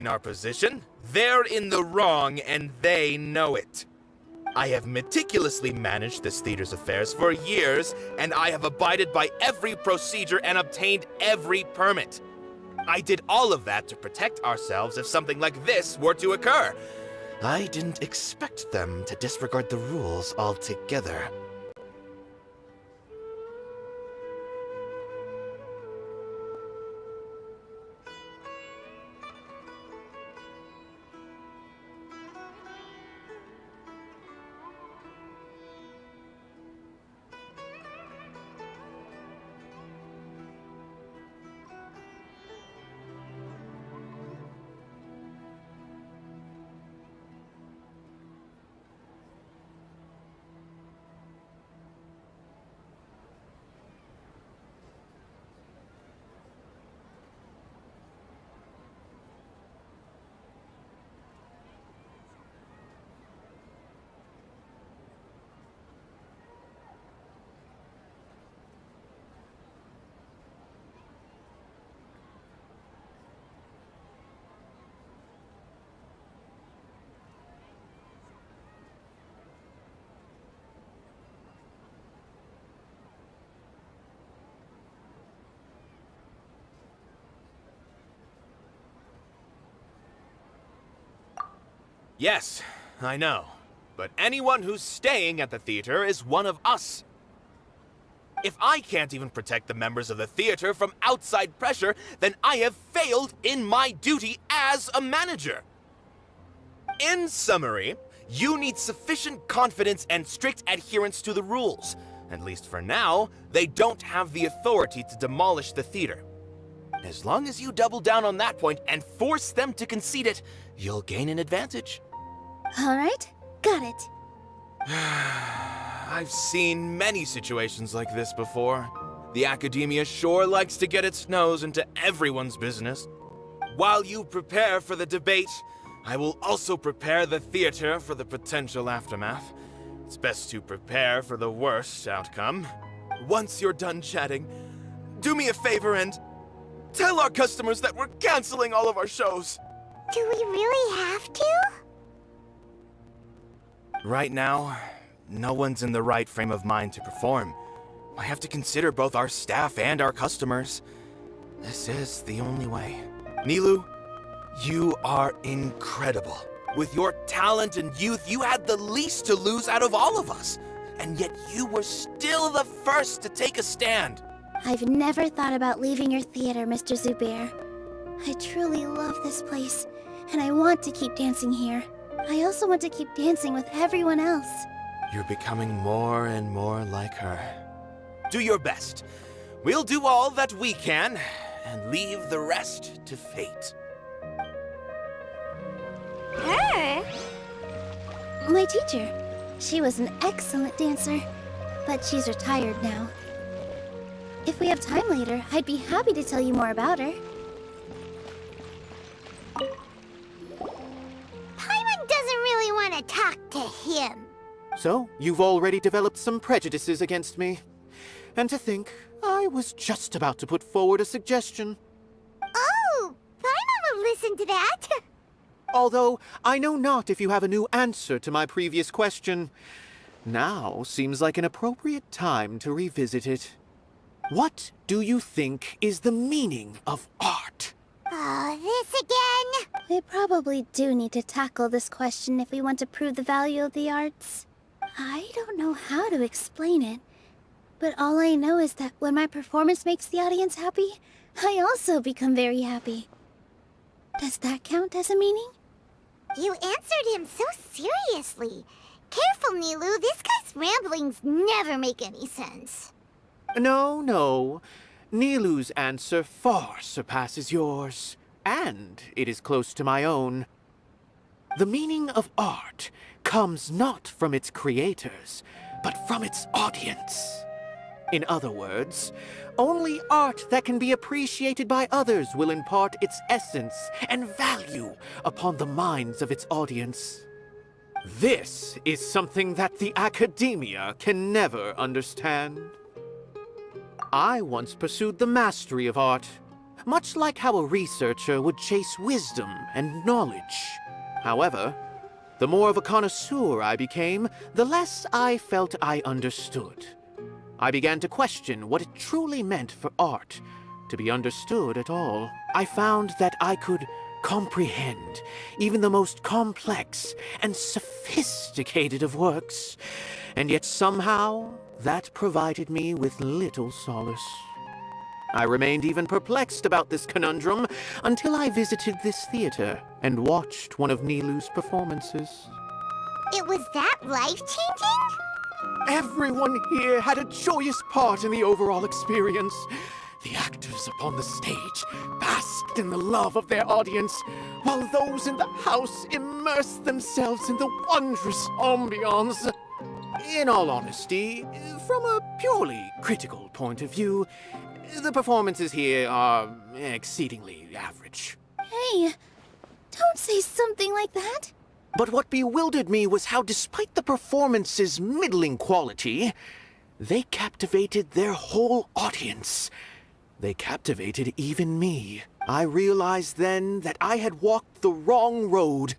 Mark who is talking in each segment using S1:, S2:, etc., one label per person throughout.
S1: in our position, they're in the wrong and they know it. I have meticulously managed this theater's affairs for years, and I have abided by every procedure and obtained every permit. I did all of that to protect ourselves if something like this were to occur. I didn't expect them to disregard the rules altogether. Yes, I know. But anyone who's staying at the theater is one of us. If I can't even protect the members of the theater from outside pressure, then I have failed in my duty as a manager. In summary, you need sufficient confidence and strict adherence to the rules. At least for now, they don't have the authority to demolish the theater. As long as you double down on that point and force them to concede it, you'll gain an advantage.
S2: All right, got it.
S1: I've seen many situations like this before. The academia sure likes to get its nose into everyone's business. While you prepare for the debate, I will also prepare the theater for the potential aftermath. It's best to prepare for the worst outcome. Once you're done chatting, do me a favor and tell our customers that we're canceling all of our shows.
S3: Do we really have to?
S1: Right now, no one's in the right frame of mind to perform. I have to consider both our staff and our customers. This is the only way. Nilou, you are incredible. With your talent and youth, you had the least to lose out of all of us. And yet you were still the first to take a stand.
S2: I've never thought about leaving your theater, Mr. Zubair. I truly love this place, and I want to keep dancing here. I also want to keep dancing with everyone else.
S1: You're becoming more and more like her. Do your best. We'll do all that we can, and leave the rest to fate.
S3: Her?
S2: My teacher. She was an excellent dancer, but she's retired now. If we have time later, I'd be happy to tell you more about her.
S3: Paimon doesn't really want to talk to him.
S4: So, you've already developed some prejudices against me. And to think, I was just about to put forward a suggestion.
S3: Oh, Paimon will listen to that.
S4: Although, I know not if you have a new answer to my previous question. Now seems like an appropriate time to revisit it. What do you think is the meaning of art?
S3: Oh, this again?
S2: We probably do need to tackle this question if we want to prove the value of the arts. I don't know how to explain it, but all I know is that when my performance makes the audience happy, I also become very happy. Does that count as a meaning?
S3: You answered him so seriously. Careful, Nilou. This guy's ramblings never make any sense.
S4: No. Nilou's answer far surpasses yours, and it is close to my own. The meaning of art comes not from its creators, but from its audience. In other words, only art that can be appreciated by others will impart its essence and value upon the minds of its audience. This is something that the academia can never understand. I once pursued the mastery of art, much like how a researcher would chase wisdom and knowledge. However, the more of a connoisseur I became, the less I felt I understood. I began to question what it truly meant for art to be understood at all. I found that I could comprehend even the most complex and sophisticated of works, and yet somehow that provided me with little solace. I remained even perplexed about this conundrum until I visited this theater and watched one of Nilu's performances.
S3: It was that life-changing?
S4: Everyone here had a joyous part in the overall experience. The actors upon the stage basked in the love of their audience, while those in the house immersed themselves in the wondrous ambiance. In all honesty, from a purely critical point of view, the performances here are exceedingly average.
S2: Hey, don't say something like that.
S4: But what bewildered me was how, despite the performance's middling quality, they captivated their whole audience. They captivated even me. I realized then that I had walked the wrong road.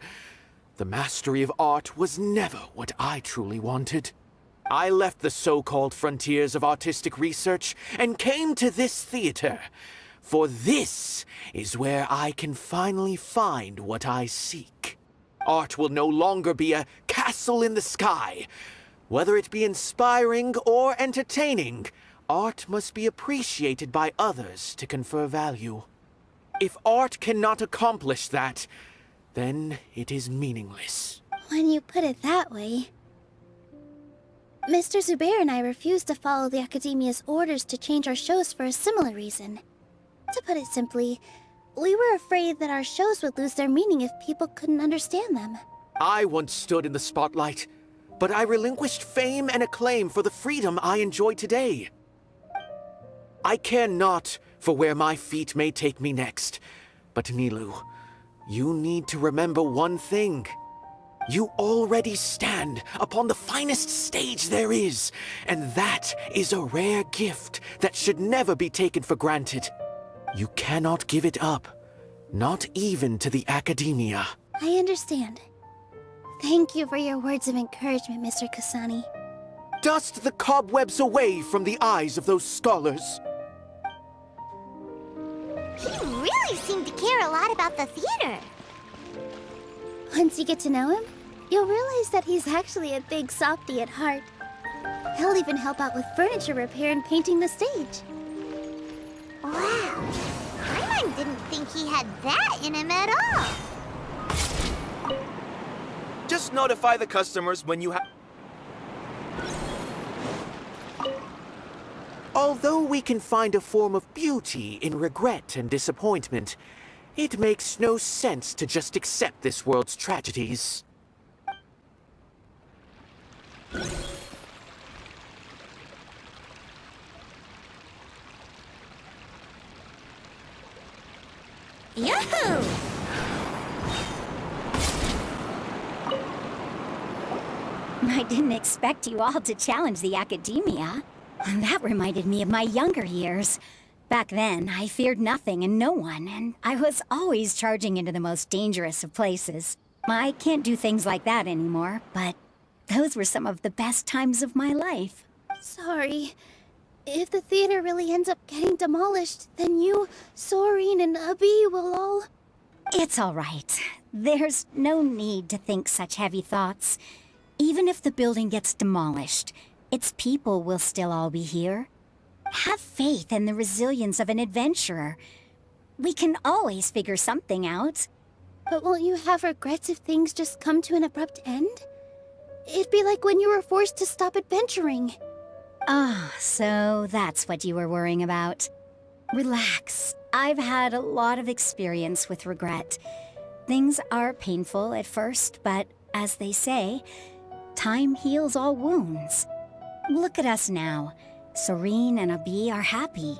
S4: The mastery of art was never what I truly wanted. I left the so-called frontiers of artistic research and came to this theater, for this is where I can finally find what I seek. Art will no longer be a castle in the sky. Whether it be inspiring or entertaining, art must be appreciated by others to confer value. If art cannot accomplish that, then it is meaningless.
S2: When you put it that way... Mr. Zubair and I refused to follow the Academia's orders to change our shows for a similar reason. To put it simply, we were afraid that our shows would lose their meaning if people couldn't understand them.
S4: I once stood in the spotlight, but I relinquished fame and acclaim for the freedom I enjoy today. I care not for where my feet may take me next, but Nilu, you need to remember one thing. You already stand upon the finest stage there is, and that is a rare gift that should never be taken for granted. You cannot give it up, not even to the Academia.
S2: I understand. Thank you for your words of encouragement, Mr. Kasani.
S4: Dust the cobwebs away from the eyes of those scholars.
S3: He really seemed to care a lot about the theater.
S2: Once you get to know him, you'll realize that he's actually a big softy at heart. He'll even help out with furniture repair and painting the stage.
S3: Wow. Paimon didn't think he had that in him at all.
S1: Just notify the customers when you have...
S4: Although we can find a form of beauty in regret and disappointment, it makes no sense to just accept this world's tragedies.
S3: Yahoo!
S5: I didn't expect you all to challenge the Academia. That reminded me of my younger years. Back then, I feared nothing and no one, and I was always charging into the most dangerous of places. I can't do things like that anymore, but those were some of the best times of my life.
S2: Sorry. If the theater really ends up getting demolished, then you, Soren, and Abi will all...
S5: It's all right. There's no need to think such heavy thoughts. Even if the building gets demolished, its people will still all be here. Have faith in the resilience of an adventurer. We can always figure something out.
S2: But won't you have regrets if things just come to an abrupt end? It'd be like when you were forced to stop adventuring.
S5: Ah, so that's what you were worrying about. Relax. I've had a lot of experience with regret. Things are painful at first, but as they say, time heals all wounds. Look at us now. Serene and Abi are happy.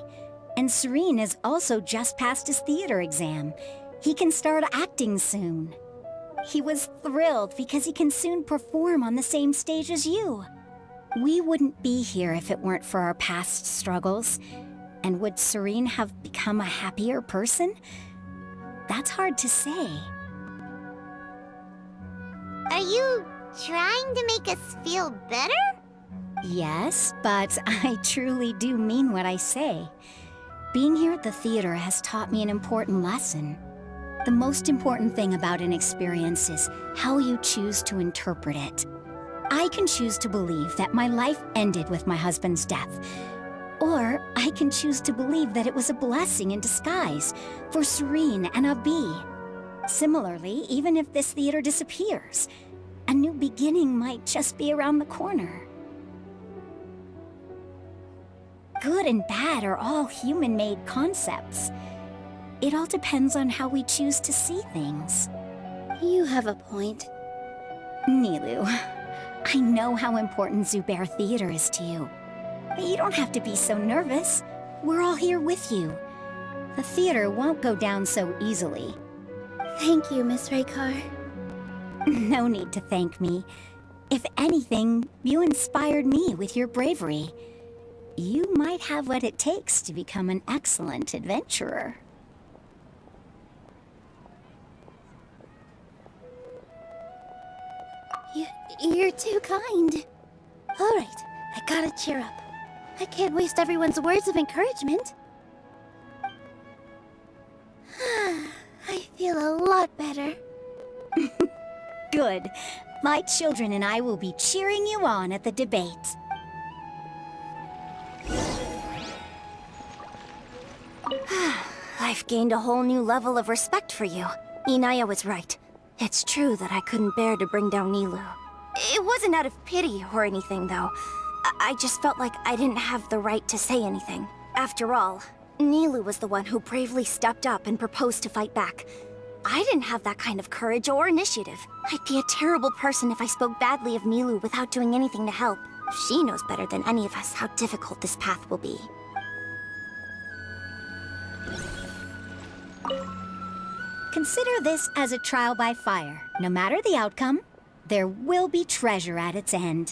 S5: And Serene has also just passed his theater exam. He can start acting soon. He was thrilled because he can soon perform on the same stage as you. We wouldn't be here if it weren't for our past struggles. And would Serene have become a happier person? That's hard to say.
S3: Are you trying to make us feel better?
S5: Yes, but I truly do mean what I say. Being here at the theater has taught me an important lesson. The most important thing about an experience is how you choose to interpret it. I can choose to believe that my life ended with my husband's death. Or I can choose to believe that it was a blessing in disguise for Serene and Abi. Similarly, even if this theater disappears, a new beginning might just be around the corner. Good and bad are all human-made concepts. It all depends on how we choose to see things.
S2: You have a point.
S5: Nilou, I know how important Zubair Theater is to you. But you don't have to be so nervous. We're all here with you. The theater won't go down so easily.
S2: Thank you, Miss Raykar.
S5: No need to thank me. If anything, you inspired me with your bravery. You might have what it takes to become an excellent adventurer.
S2: You're too kind. All right, I gotta cheer up. I can't waste everyone's words of encouragement. I feel a lot better.
S5: Good. My children and I will be cheering you on at the debate.
S6: I've gained a whole new level of respect for you. Inaya was right. It's true that I couldn't bear to bring down Nilou. It wasn't out of pity or anything, though. I just felt like I didn't have the right to say anything. After all, Nilou was the one who bravely stepped up and proposed to fight back. I didn't have that kind of courage or initiative. I'd be a terrible person if I spoke badly of Nilou without doing anything to help. She knows better than any of us how difficult this path will be.
S5: Consider this as a trial by fire. No matter the outcome, there will be treasure at its end.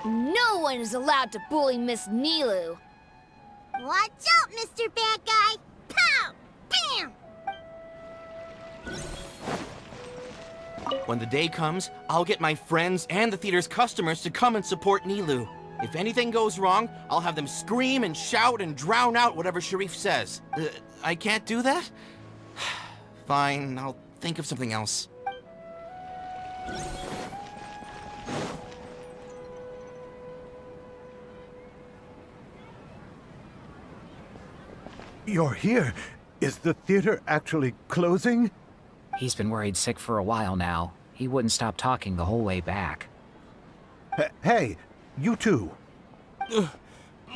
S7: No one is allowed to bully Miss Nilou.
S3: Watch out, Mr. Bad Guy! Pow! Bam!
S1: When the day comes, I'll get my friends and the theater's customers to come and support Nilou. If anything goes wrong, I'll have them scream and shout and drown out whatever Sharif says. I can't do that? Fine, I'll think of something else.
S8: You're here. Is the theater actually closing?
S9: He's been worried sick for a while now. He wouldn't stop talking the whole way back.
S8: Hey, you two.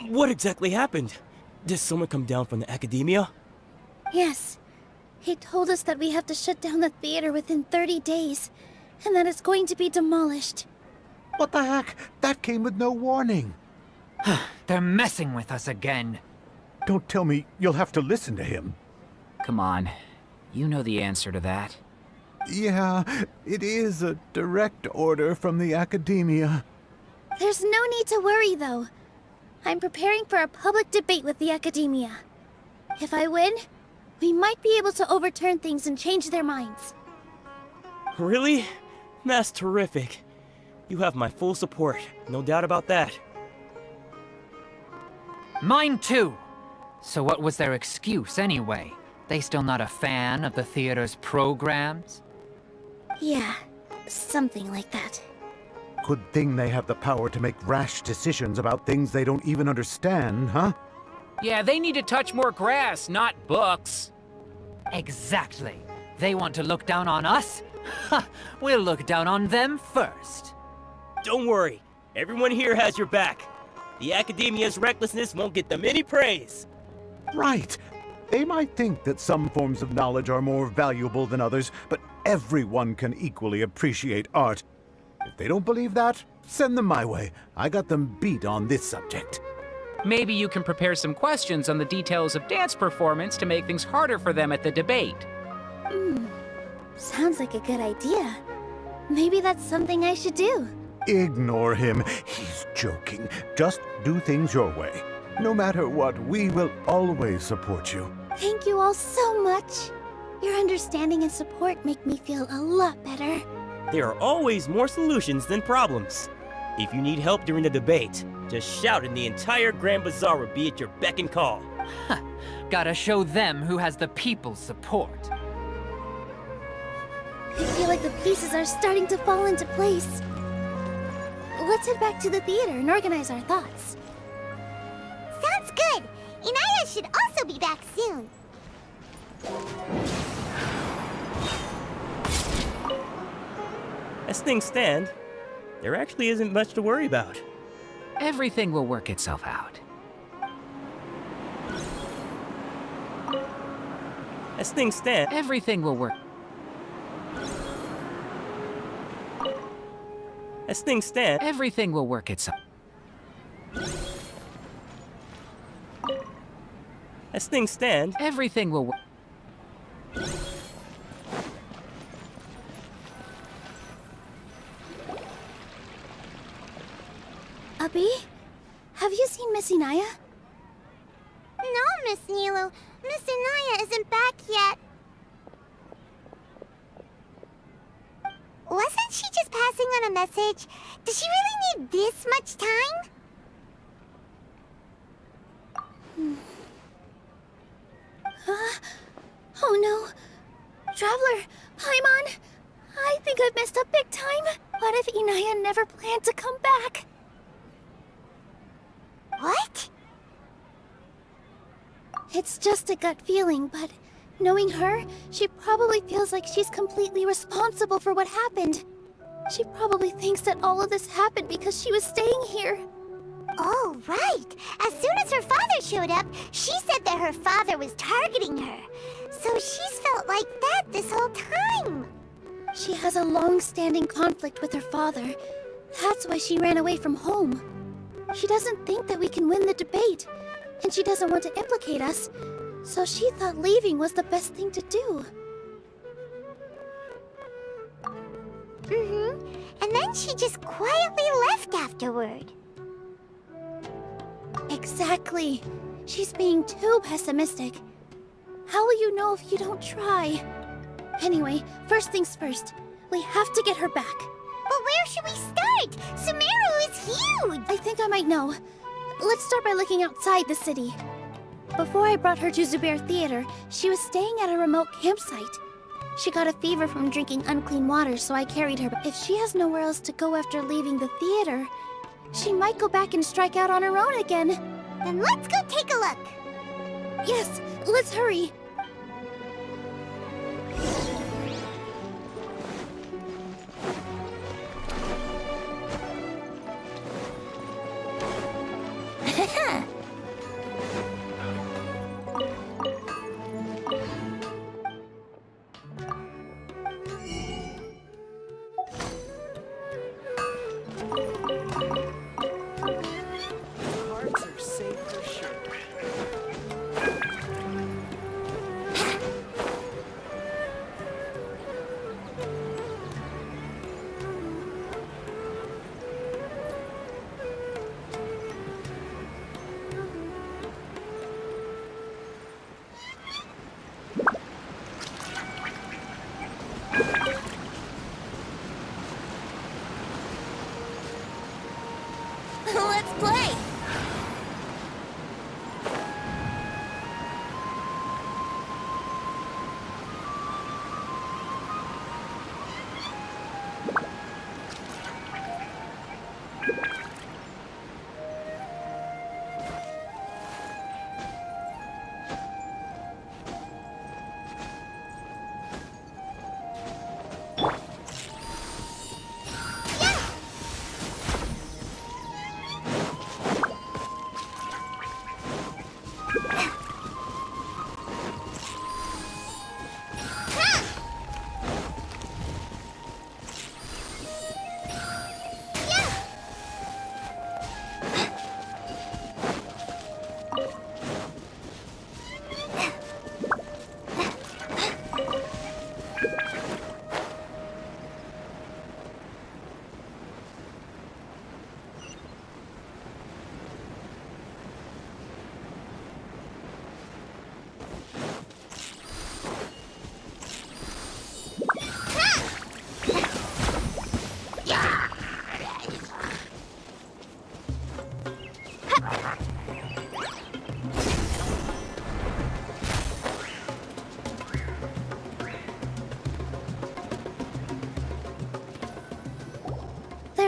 S10: What exactly happened? Did someone come down from the academia?
S2: Yes. He told us that we have to shut down the theater within 30 days, and that it's going to be demolished.
S8: What the heck? That came with no warning.
S11: They're messing with us again.
S8: Don't tell me you'll have to listen to him.
S9: Come on. You know the answer to that.
S8: Yeah, it is a direct order from the academia.
S2: There's no need to worry, though. I'm preparing for a public debate with the academia. If I win, we might be able to overturn things and change their minds.
S10: Really? That's terrific. You have my full support, no doubt about that.
S11: Mine too. So what was their excuse anyway? They still not a fan of the theater's programs?
S2: Yeah, something like that.
S8: Good thing they have the power to make rash decisions about things they don't even understand, huh?
S9: Yeah, they need to touch more grass, not books.
S11: Exactly. They want to look down on us? Ha! We'll look down on them first.
S10: Don't worry, everyone here has your back. The academia's recklessness won't get them any praise.
S8: Right. They might think that some forms of knowledge are more valuable than others, but everyone can equally appreciate art. If they don't believe that, send them my way. I got them beat on this subject.
S9: Maybe you can prepare some questions on the details of dance performance to make things harder for them at the debate.
S2: Sounds like a good idea. Maybe that's something I should do.
S8: Ignore him. He's joking. Just do things your way. No matter what, we will always support you.
S2: Thank you all so much. Your understanding and support make me feel a lot better.
S10: There are always more solutions than problems. If you need help during the debate, just shout and the entire Grand Bazaar will be at your beck and call.
S11: Gotta show them who has the people's support.
S2: I feel like the pieces are starting to fall into place. Let's head back to the theater and organize our thoughts.
S3: Sounds good. Inaya should also be back soon.
S10: As things stand, there actually isn't much to worry about.
S11: Everything will work itself out.
S10: As things stand,
S11: Everything will work.
S10: as things stand,
S11: Everything will work itself.
S10: as things stand,
S11: Everything will work.
S2: Abby, have you seen Miss Inaya?
S3: No, Miss Nilu. Miss Inaya isn't back yet. Wasn't she just passing on a message? Does she really need this much time?
S2: Oh no. Traveler, Paimon, I think I've messed up big time. What if Inaya never planned to come back?
S3: What?
S2: It's just a gut feeling, but knowing her, she probably feels like she's completely responsible for what happened. She probably thinks that all of this happened because she was staying here.
S3: Oh, right. As soon as her father showed up, she said that her father was targeting her. So she's felt like that this whole time.
S2: She has a long-standing conflict with her father. That's why she ran away from home. She doesn't think that we can win the debate, and she doesn't want to implicate us, so she thought leaving was the best thing to do.
S3: And then she just quietly left afterward.
S2: Exactly. She's being too pessimistic. How will you know if you don't try? Anyway, first things first. We have to get her back.
S3: But where should we start? Sumeru is huge!
S2: I think I might know. Let's start by looking outside the city. Before I brought her to Zubair Theater, she was staying at a remote campsite. She got a fever from drinking unclean water, so I carried her. If she has nowhere else to go after leaving the theater, she might go back and strike out on her own again.
S3: Then let's go take a look.
S2: Yes, let's hurry.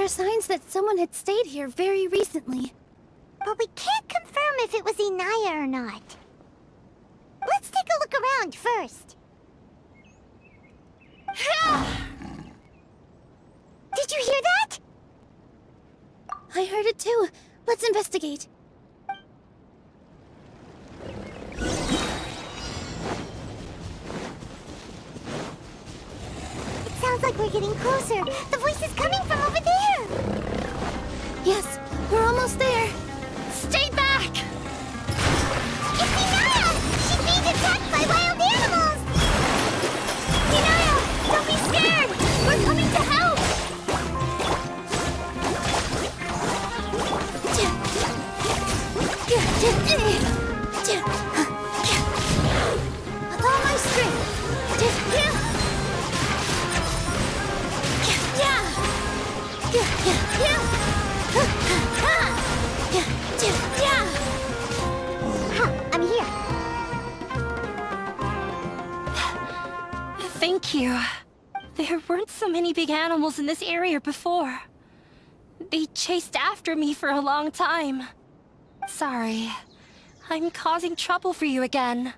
S2: are signs that someone had stayed here very recently.
S3: But we can't confirm if it was Inaya or not. Let's take a look around first. Did you hear that?
S2: I heard it too. Let's investigate.
S3: It sounds like we're getting closer. The voice is coming from over there.
S2: Yes, we're almost there.
S3: Stay back! It's Inaya! She's being attacked by wild animals! Inaya, don't be scared! We're coming to help!
S2: With all my strength.
S3: I'm here.
S6: Thank you. There weren't so many big animals in this area before. They chased after me for a long time. Sorry. I'm causing trouble for you again.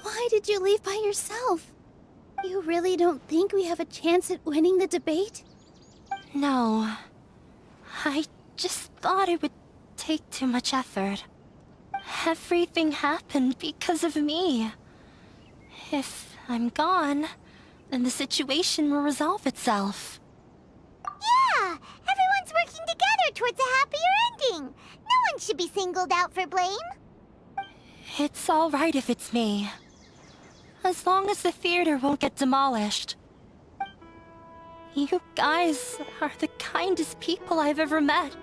S2: Why did you leave by yourself? You really don't think we have a chance at winning the debate?
S6: No. I just thought it would take too much effort. Everything happened because of me. If I'm gone, then the situation will resolve itself.
S3: Yeah! Everyone's working together towards a happier ending. No one should be singled out for blame.
S6: It's all right if it's me. As long as the theater won't get demolished. You guys are the kindest people I've ever met.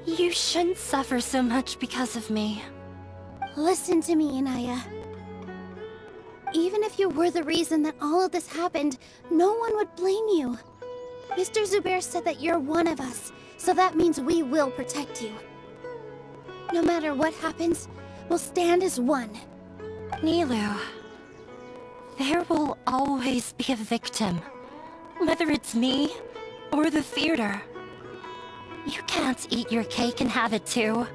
S6: You shouldn't suffer so much because of me.
S2: Listen to me, Inaya. Even if you were the reason that all of this happened, no one would blame you. Mr. Zubair said that you're one of us, so that means we will protect you. No matter what happens, we'll stand as one.
S6: Nilu, there will always be a victim. Whether it's me or the theater. You can't eat your cake and have it too.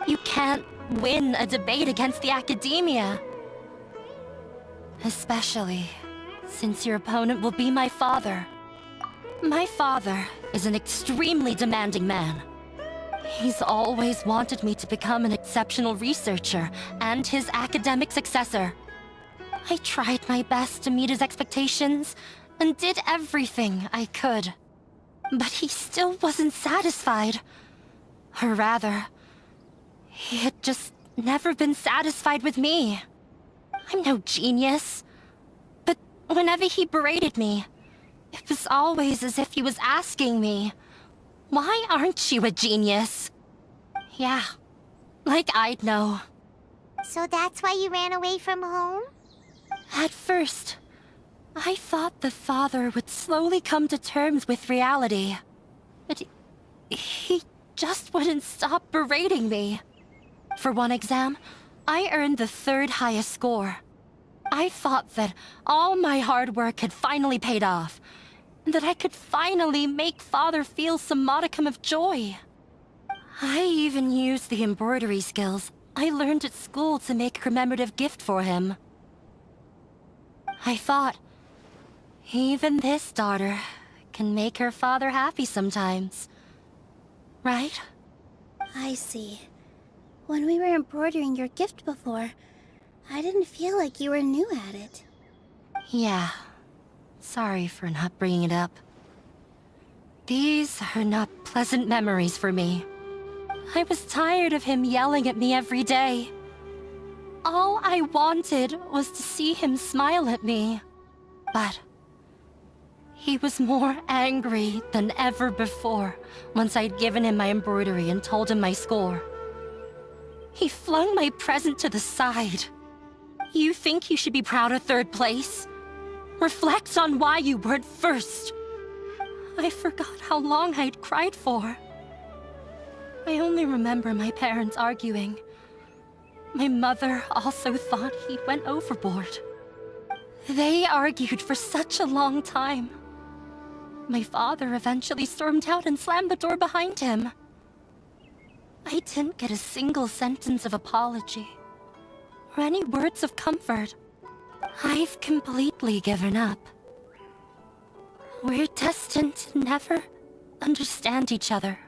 S6: You can't win a debate against the academia. Especially since your opponent will be my father. My father is an extremely demanding man. He's always wanted me to become an exceptional researcher and his academic successor. I tried my best to meet his expectations and did everything I could. But he still wasn't satisfied. Or rather, he had just never been satisfied with me. I'm no genius. But whenever he berated me, it was always as if he was asking me, "Why aren't you a genius?" Yeah, like I'd know.
S3: So that's why you ran away from home?
S6: At first, I thought the father would slowly come to terms with reality. But he just wouldn't stop berating me. For one exam, I earned the 3rd highest score. I thought that all my hard work had finally paid off, and that I could finally make father feel some modicum of joy. I even used the embroidery skills I learned at school to make a commemorative gift for him. I thought, even this daughter can make her father happy sometimes. Right?
S2: I see. When we were embroidering your gift before, I didn't feel like you were new at it.
S6: Yeah. Sorry for not bringing it up. These are not pleasant memories for me. I was tired of him yelling at me every day. All I wanted was to see him smile at me. But he was more angry than ever before once I'd given him my embroidery and told him my score. He flung my present to the side. You think you should be proud of 3rd place? Reflect on why you weren't first. I forgot how long I'd cried for. I only remember my parents arguing. My mother also thought he went overboard. They argued for such a long time.
S12: My father eventually stormed out and slammed the door behind him. I didn't get a single sentence of apology or any words of comfort. I've completely given up. We're destined to never understand each other.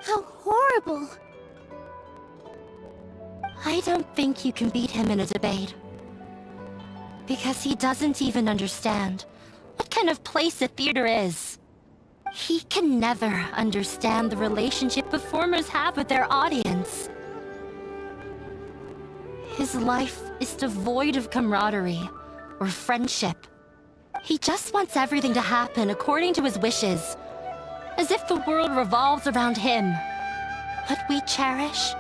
S2: How horrible!
S12: I don't think you can beat him in a debate. Because he doesn't even understand what kind of place a theater is. He can never understand the relationship performers have with their audience. His life is devoid of camaraderie or friendship. He just wants everything to happen according to his wishes, as if the world revolves around him. What we cherish,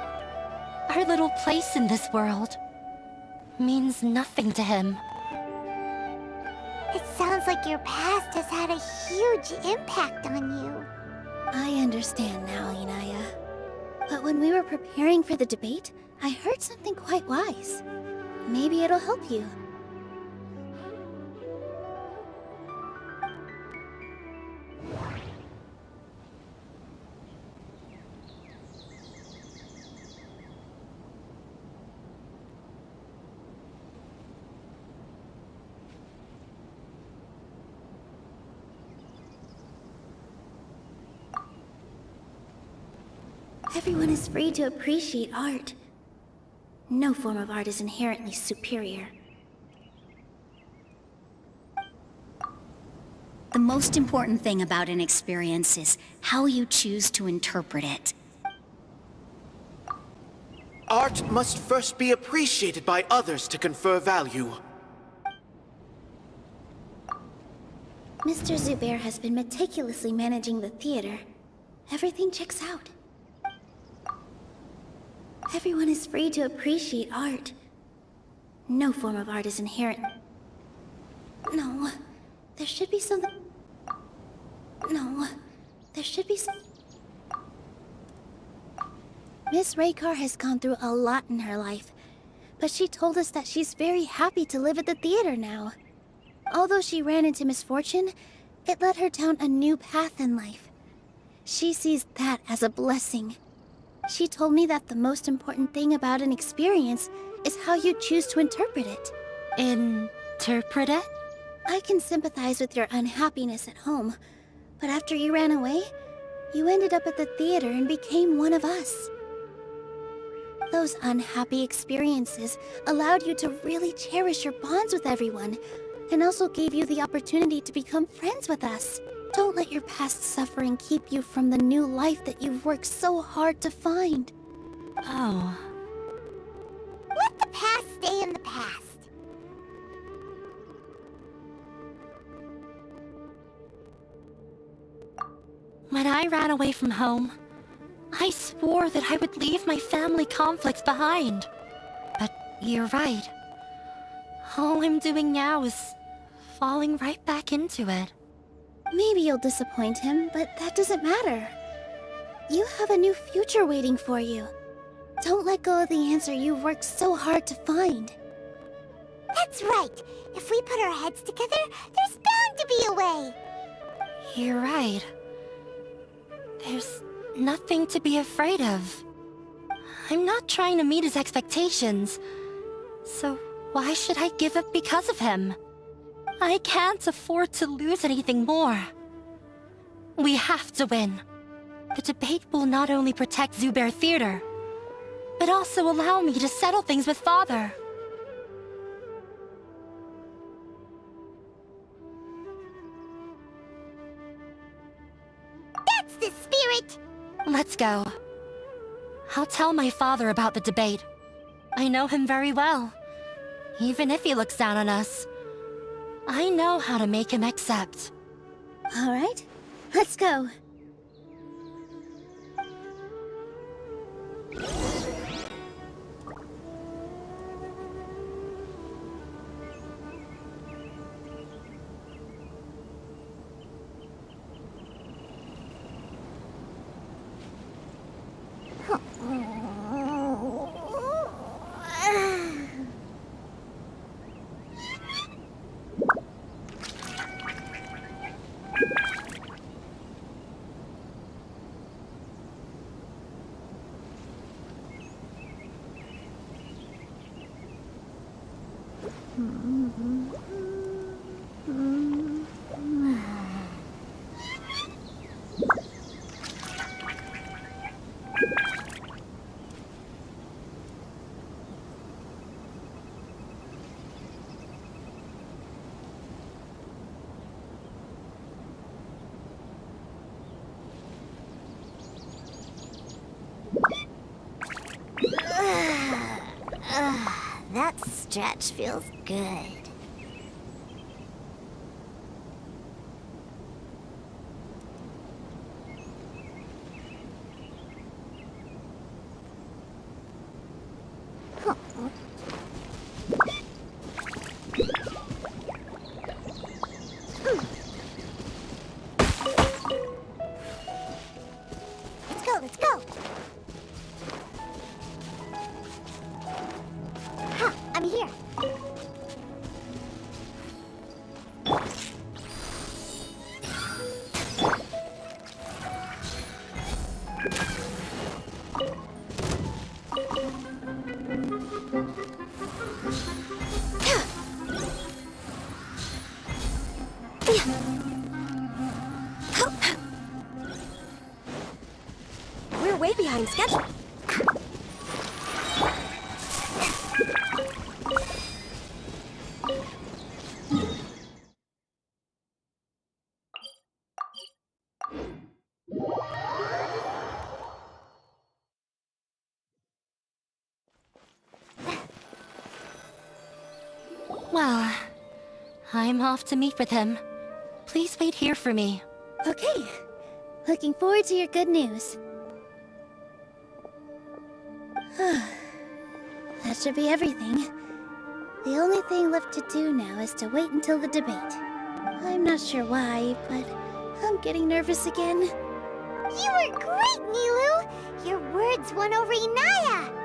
S12: our little place in this world, means nothing to him.
S3: It sounds like your past has had a huge impact on you.
S2: I understand now, Inaya. But when we were preparing for the debate, I heard something quite wise. Maybe it'll help you. Everyone is free to appreciate art. No form of art is inherently superior.
S5: The most important thing about an experience is how you choose to interpret it.
S4: Art must first be appreciated by others to confer value.
S2: Mr. Zubair has been meticulously managing the theater. Everything checks out. Everyone is free to appreciate art. No form of art is inherent. No, there should be something. No, there should be some. Miss Raykar has gone through a lot in her life, but she told us that she's very happy to live at the theater now. Although she ran into misfortune, it led her down a new path in life. She sees that as a blessing. She told me that the most important thing about an experience is how you choose to interpret it.
S12: Interpret it?
S2: I can sympathize with your unhappiness at home, but after you ran away, you ended up at the theater and became one of us. Those unhappy experiences allowed you to really cherish your bonds with everyone, and also gave you the opportunity to become friends with us. Don't let your past suffering keep you from the new life that you've worked so hard to find.
S12: Oh.
S3: Let the past stay in the past.
S12: When I ran away from home, I swore that I would leave my family conflicts behind. But you're right. All I'm doing now is falling right back into it.
S2: Maybe you'll disappoint him, but that doesn't matter. You have a new future waiting for you. Don't let go of the answer you've worked so hard to find.
S3: That's right. If we put our heads together, there's bound to be a way.
S12: You're right. There's nothing to be afraid of. I'm not trying to meet his expectations, so why should I give up because of him? I can't afford to lose anything more. We have to win. The debate will not only protect Zubair Theater, but also allow me to settle things with Father.
S3: That's the spirit!
S12: Let's go. I'll tell my father about the debate. I know him very well. Even if he looks down on us, I know how to make him accept.
S2: All right, let's go.
S3: That stretch feels good. Let's go, let's go! Ha! I'm here!
S6: We're way behind schedule.
S12: Well, I'm off to meet with him. Please wait here for me.
S2: Okay. Looking forward to your good news. That should be everything. The only thing left to do now is to wait until the debate. I'm not sure why, but I'm getting nervous again.
S3: You were great, Nilu! Your words won over Inaya!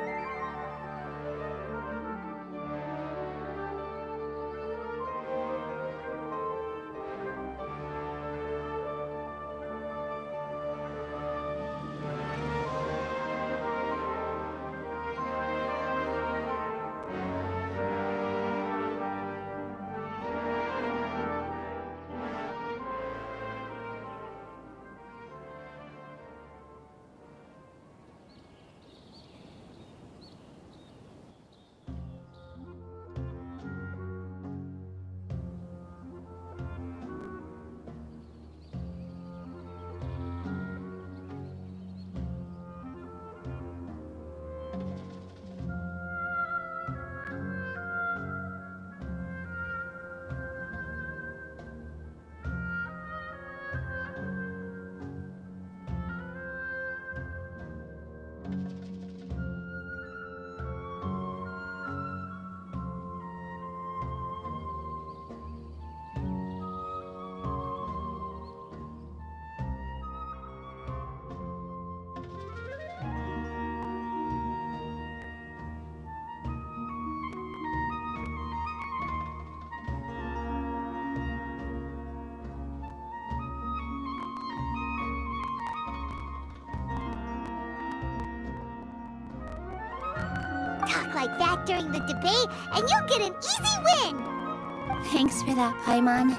S3: Talk like that during the debate, and you'll get an easy win!
S2: Thanks for that, Paimon.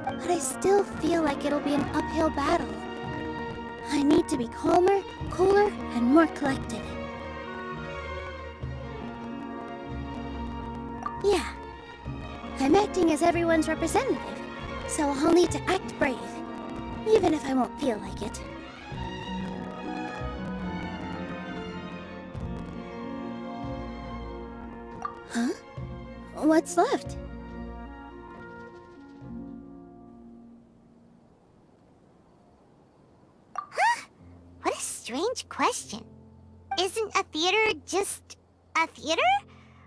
S2: But I still feel like it'll be an uphill battle. I need to be calmer, cooler, and more collected. Yeah. I'm acting as everyone's representative, so I'll need to act brave, even if I won't feel like it. Huh? What's left?
S3: Huh? What a strange question. Isn't a theater just a theater?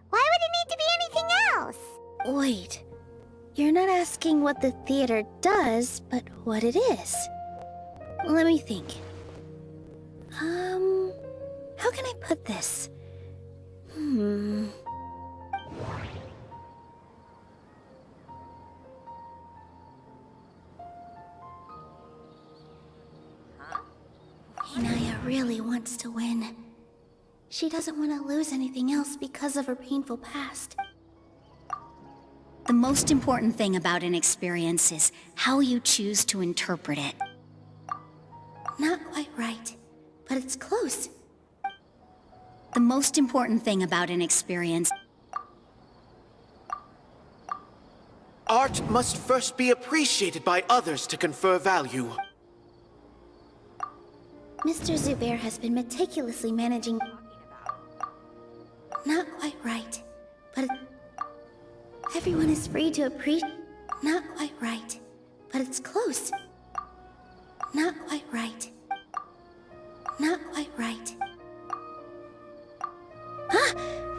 S3: Why would it need to be anything else?
S2: Wait. You're not asking what the theater does, but what it is. Let me think. How can I put this? Inaya really wants to win. She doesn't want to lose anything else because of her painful past.
S5: The most important thing about an experience is how you choose to interpret it.
S2: Not quite right, but it's close.
S5: The most important thing about an experience...
S4: Art must first be appreciated by others to confer value.
S2: Mr. Zubair has been meticulously managing... Not quite right, but everyone is free to appreciate... Not quite right, but it's close. Not quite right. Not quite right. Ah!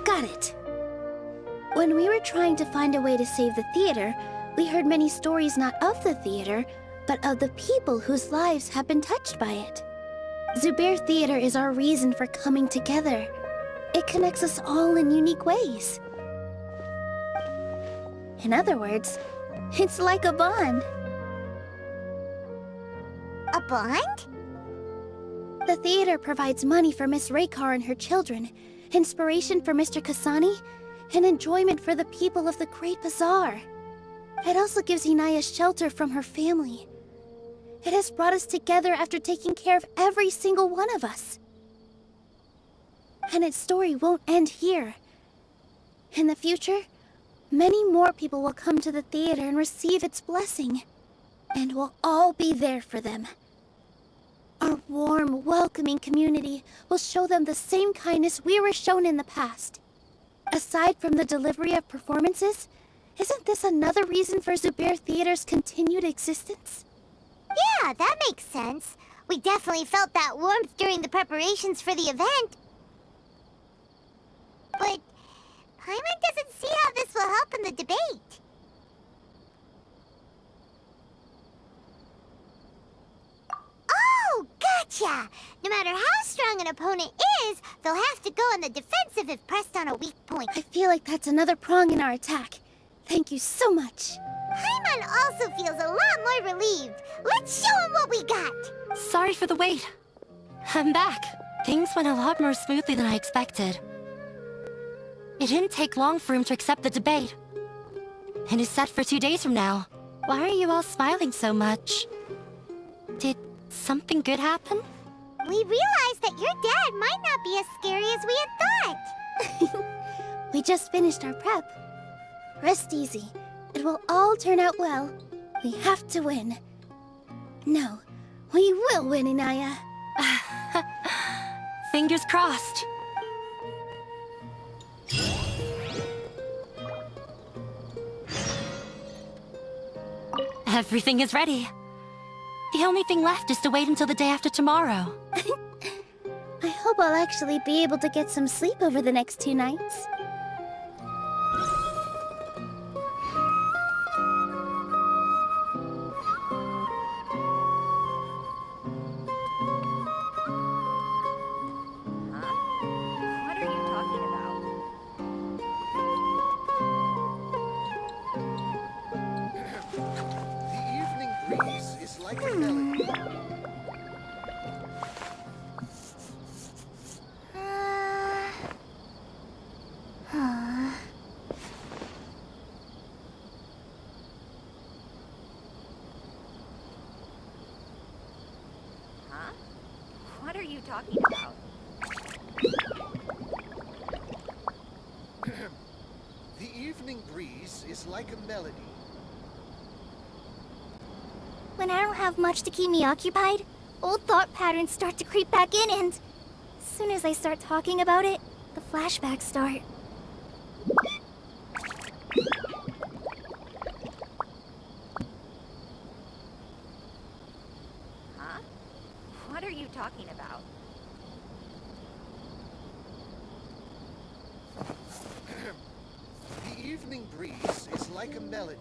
S2: Got it! When we were trying to find a way to save the theater, we heard many stories not of the theater, but of the people whose lives have been touched by it. Zubair Theater is our reason for coming together. It connects us all in unique ways. In other words, it's like a bond.
S3: A bond?
S2: The theater provides money for Miss Raykar and her children, inspiration for Mr. Kasani, and enjoyment for the people of the Great Bazaar. It also gives Inaya shelter from her family. It has brought us together after taking care of every single one of us. And its story won't end here. In the future, many more people will come to the theater and receive its blessing. And we'll all be there for them. Our warm, welcoming community will show them the same kindness we were shown in the past. Aside from the delivery of performances, isn't this another reason for Zubair Theater's continued existence?
S3: Yeah, that makes sense. We definitely felt that warmth during the preparations for the event. But Paimon doesn't see how this will help in the debate. Oh, gotcha! No matter how strong an opponent is, they'll have to go on the defensive if pressed on a weak point.
S2: I feel like that's another prong in our attack. Thank you so much.
S3: Paimon also feels a lot more relieved. Let's show him what we got!
S12: Sorry for the wait. I'm back. Things went a lot more smoothly than I expected. It didn't take long for him to accept the debate. It is set for 2 days from now. Why are you all smiling so much? Did something good happen?
S3: We realized that your dad might not be as scary as we had thought.
S2: We just finished our prep. Rest easy. It will all turn out well. We have to win. No, we will win, Inaya.
S12: Fingers crossed. Everything is ready. The only thing left is to wait until the day after tomorrow.
S2: I hope I'll actually be able to get some sleep over the next 2 nights.
S6: What are you talking about?
S13: The evening breeze is like a melody.
S6: Huh? What are you talking about?
S13: The evening breeze is like a melody.
S3: When I don't have much to keep me occupied, old thought patterns start to creep back in and... as soon as I start talking about it, the flashbacks start.
S6: Huh? What are you talking about?
S13: The evening breeze is like a melody.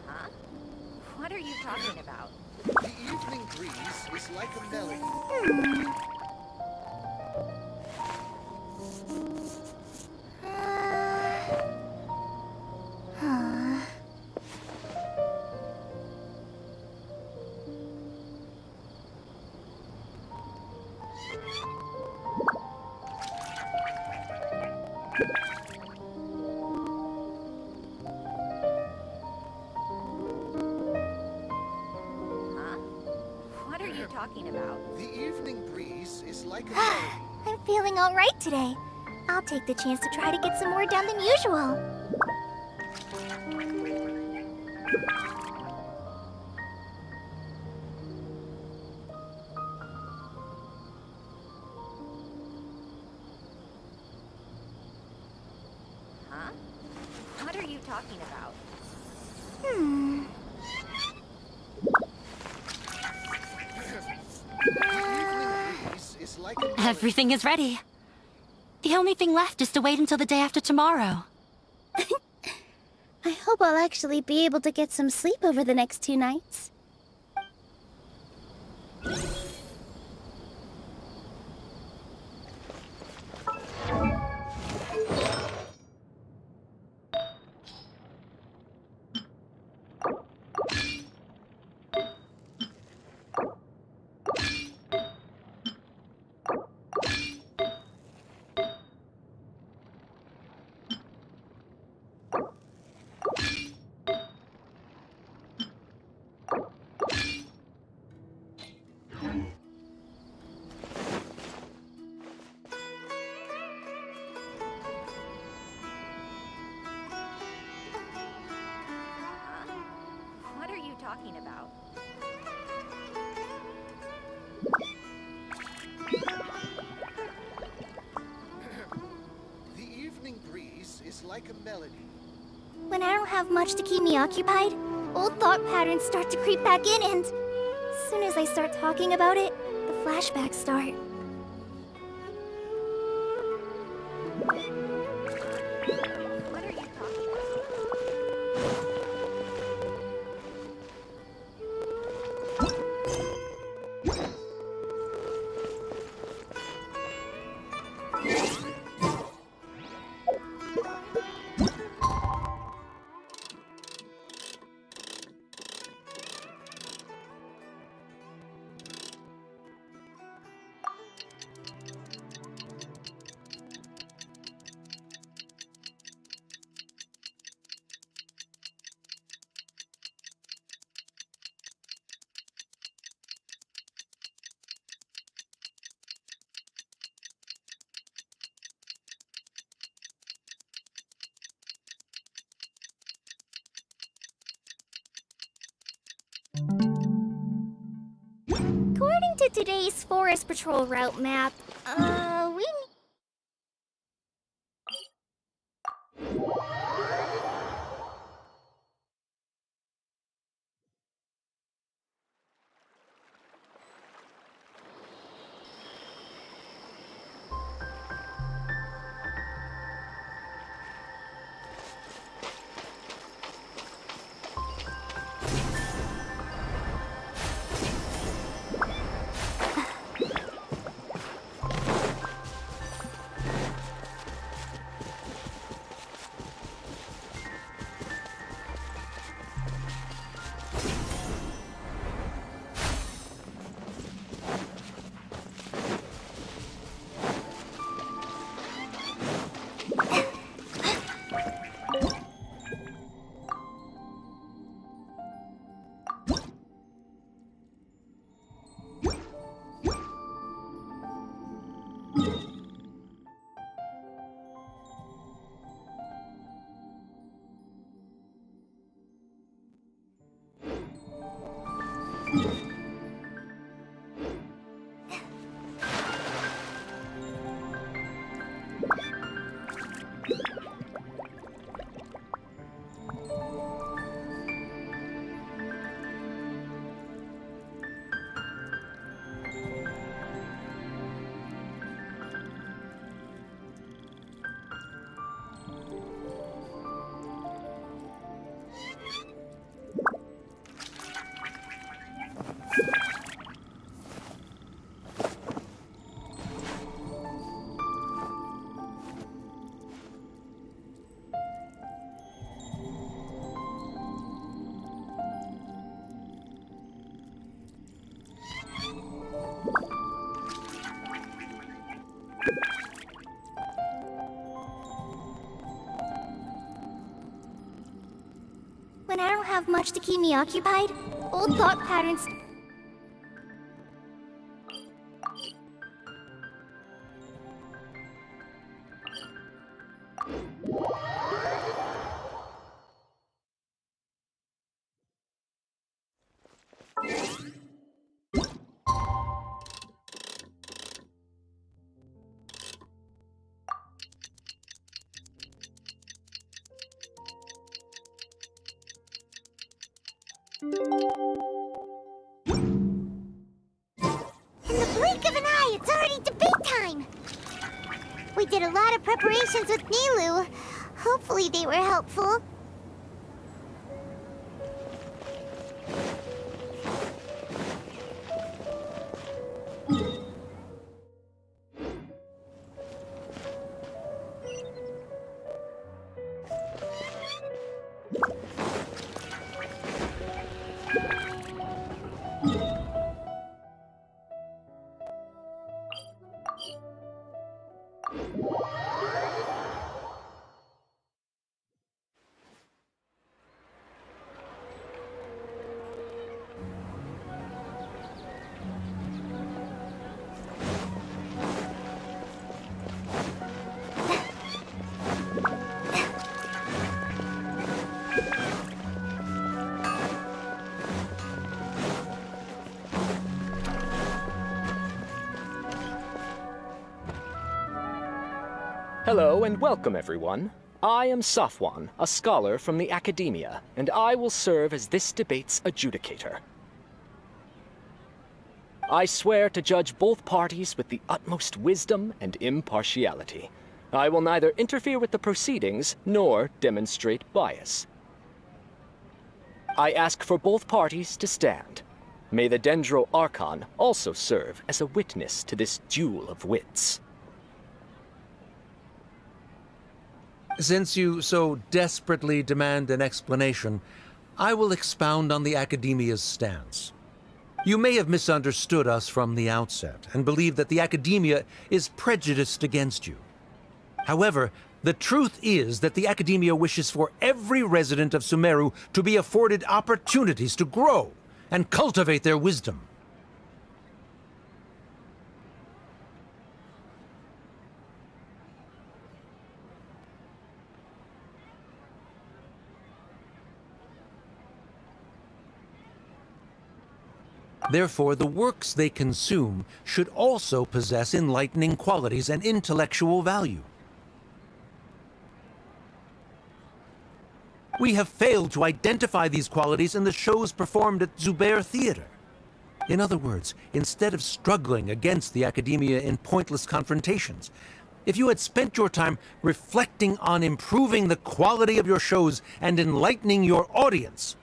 S6: Huh? What are you talking about?
S13: The evening breeze is like a melody.
S6: What are you talking about?
S13: The evening breeze is like a melody.
S3: I'm feeling alright today. I'll take the chance to try to get some more done than usual.
S6: Huh? What are you talking about?
S13: Breeze is like a melody.
S12: Everything is ready. The only thing left is to wait until the day after tomorrow.
S2: I hope I'll actually be able to get some sleep over the next 2 nights.
S6: What are you talking about?
S13: The evening breeze is like a melody.
S3: When I don't have much to keep me occupied, old thought patterns start to creep back in and... as soon as I start talking about it, the flashbacks start.
S6: What are you talking about?
S3: According to today's Forest Patrol route map, we... much to keep me occupied. Old thought patterns. In the blink of an eye, it's already debate time! We did a lot of preparations with Nilou. Hopefully they were helpful.
S14: Hello and welcome, everyone. I am Safwan, a scholar from the Academia, and I will serve as this debate's adjudicator. I swear to judge both parties with the utmost wisdom and impartiality. I will neither interfere with the proceedings nor demonstrate bias. I ask for both parties to stand. May the Dendro Archon also serve as a witness to this duel of wits.
S15: Since you so desperately demand an explanation, I will expound on the Academia's stance. You may have misunderstood us from the outset and believe that the Academia is prejudiced against you. However, the truth is that the Academia wishes for every resident of Sumeru to be afforded opportunities to grow and cultivate their wisdom. Therefore, the works they consume should also possess enlightening qualities and intellectual value. We have failed to identify these qualities in the shows performed at Zubair Theater. In other words, instead of struggling against the Academia in pointless confrontations, if you had spent your time reflecting on improving the quality of your shows and enlightening your audience,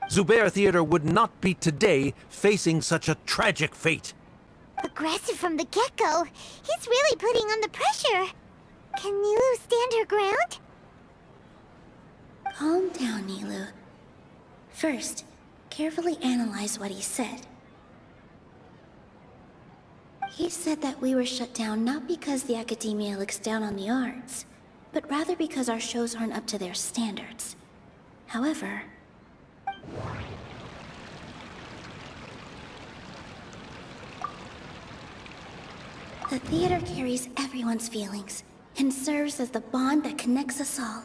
S15: Zubair Theater would not be today facing such a tragic fate.
S3: Aggressive from the get-go. He's really putting on the pressure. Can Nilou stand her ground?
S2: Calm down, Nilou. First, carefully analyze what he said. He said that we were shut down not because the Academia looks down on the arts, but rather because our shows aren't up to their standards. However, the theater carries everyone's feelings and serves as the bond that connects us all.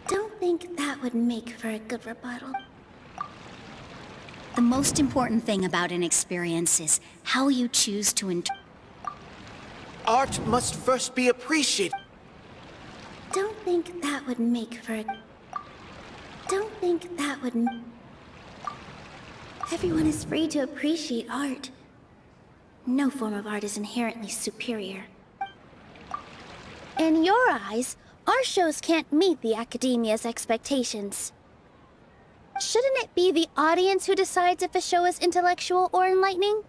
S2: Don't think that would make for a good rebuttal.
S5: The most important thing about an experience is how you choose to
S4: Art must first be appreciated.
S2: Don't think that would make for a... Don't think that would... Everyone is free to appreciate art. No form of art is inherently superior. In your eyes, our shows can't meet the Academia's expectations. Shouldn't it be the audience who decides if a show is intellectual or enlightening?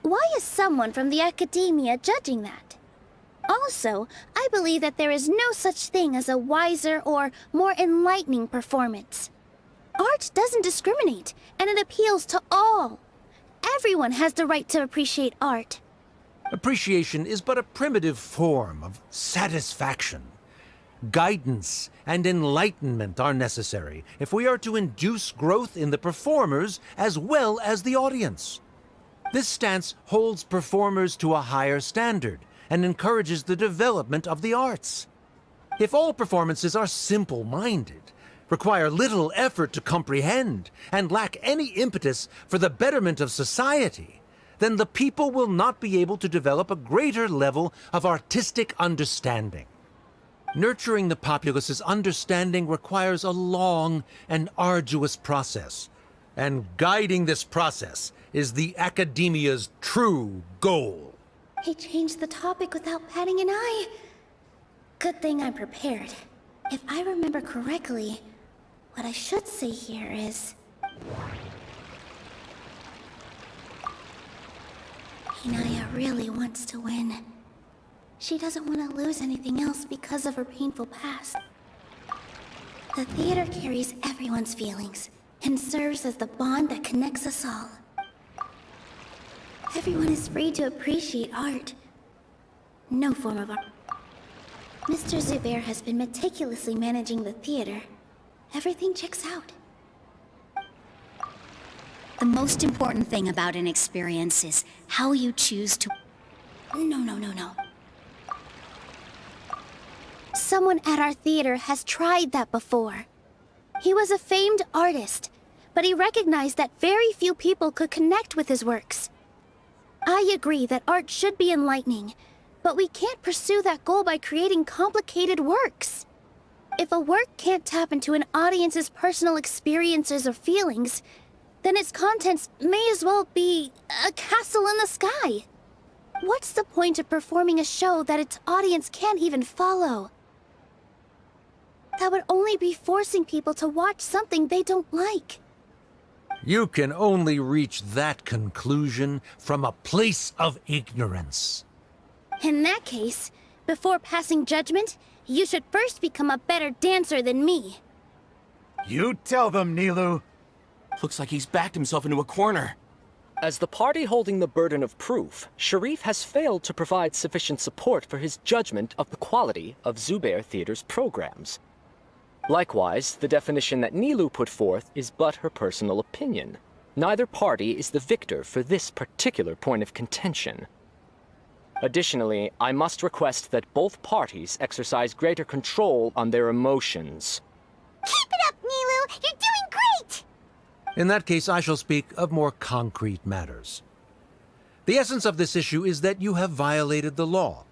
S2: Why is someone from the Academia judging that? Also, I believe that there is no such thing as a wiser or more enlightening performance. Art doesn't discriminate, and it appeals to all. Everyone has the right to appreciate art.
S15: Appreciation is but a primitive form of satisfaction. Guidance and enlightenment are necessary if we are to induce growth in the performers as well as the audience. This stance holds performers to a higher standard and encourages the development of the arts. If all performances are simple-minded, require little effort to comprehend, and lack any impetus for the betterment of society, then the people will not be able to develop a greater level of artistic understanding. Nurturing the populace's understanding requires a long and arduous process, and guiding this process is the academia's true goal.
S2: He changed the topic without batting an eye. Good thing I'm prepared. If I remember correctly, what I should say here is... Inaya really wants to win. She doesn't want to lose anything else because of her painful past. The theater carries everyone's feelings and serves as the bond that connects us all. Everyone is free to appreciate art. No form of art. Mr. Zubair has been meticulously managing the theater. Everything checks out.
S5: The most important thing about an experience is how you choose to...
S2: No. Someone at our theater has tried that before. He was a famed artist, but he recognized that very few people could connect with his works. I agree that art should be enlightening, but we can't pursue that goal by creating complicated works. If a work can't tap into an audience's personal experiences or feelings, then its contents may as well be a castle in the sky. What's the point of performing a show that its audience can't even follow? That would only be forcing people to watch something they don't like.
S15: You can only reach that conclusion from a place of ignorance.
S2: In that case, before passing judgment, you should first become a better dancer than me.
S8: You tell them, Nilou.
S14: Looks like he's backed himself into a corner. As the party holding the burden of proof, Sharif has failed to provide sufficient support for his judgment of the quality of Zubair Theater's programs. Likewise, the definition that Nilou put forth is but her personal opinion. Neither party is the victor for this particular point of contention. Additionally, I must request that both parties exercise greater control on their emotions.
S3: Keep it up, Nilou! You're doing great!
S15: In that case, I shall speak of more concrete matters. The essence of this issue is that you have violated the law,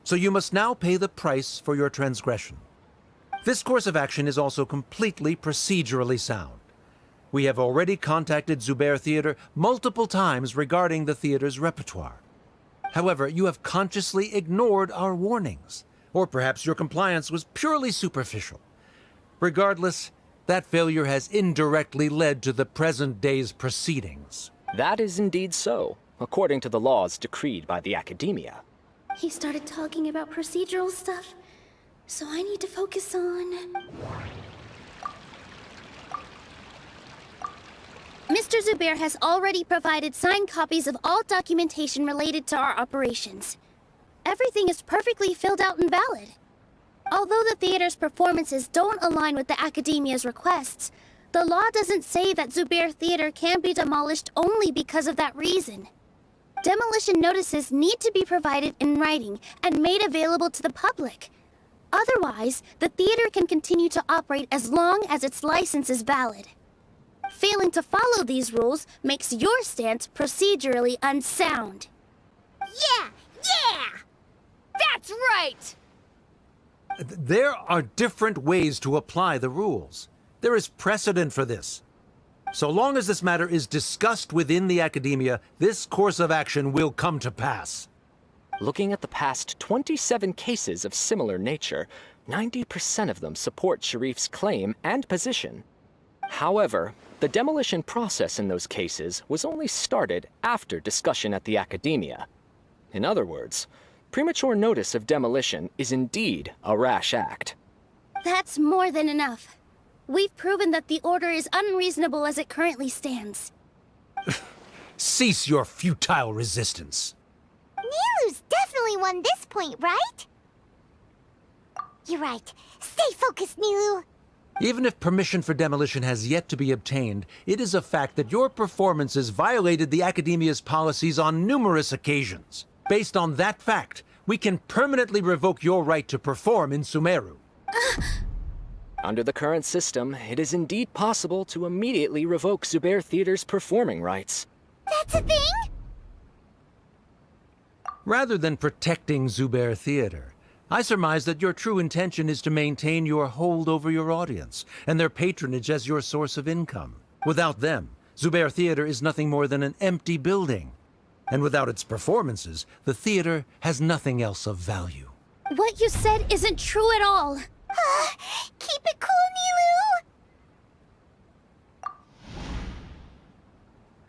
S15: so you must now pay the price for your transgression. This course of action is also completely procedurally sound. We have already contacted Zubair Theater multiple times regarding the theater's repertoire. However, you have consciously ignored our warnings, or perhaps your compliance was purely superficial. Regardless, that failure has indirectly led to the present day's proceedings.
S14: That is indeed so, according to the laws decreed by the Academia.
S2: He started talking about procedural stuff, so I need to focus on... Mr. Zubair has already provided signed copies of all documentation related to our operations. Everything is perfectly filled out and valid. Although the theater's performances don't align with the Academia's requests, the law doesn't say that Zubair Theater can be demolished only because of that reason. Demolition notices need to be provided in writing and made available to the public. Otherwise, the theater can continue to operate as long as its license is valid. Failing to follow these rules makes your stance procedurally unsound.
S7: Yeah! That's right!
S15: There are different ways to apply the rules. There is precedent for this. So long as this matter is discussed within the Academia, this course of action will come to pass.
S14: Looking at the past 27 cases of similar nature, 90% of them support Sharif's claim and position. However, the demolition process in those cases was only started after discussion at the Academia. In other words, premature notice of demolition is indeed a rash act.
S2: That's more than enough. We've proven that the order is unreasonable as it currently stands.
S15: Cease your futile resistance.
S3: Nilou's definitely won this point, right? You're right. Stay focused, Nilu.
S15: Even if permission for demolition has yet to be obtained, it is a fact that your performances violated the Academia's policies on numerous occasions. Based on that fact, we can permanently revoke your right to perform in Sumeru.
S14: Under the current system, it is indeed possible to immediately revoke Zubair Theater's performing rights.
S3: That's a thing?
S15: Rather than protecting Zubair Theater, I surmise that your true intention is to maintain your hold over your audience and their patronage as your source of income. Without them, Zubair Theater is nothing more than an empty building. And without its performances, the theater has nothing else of value.
S2: What you said isn't true at all.
S3: Keep it cool, Nilu!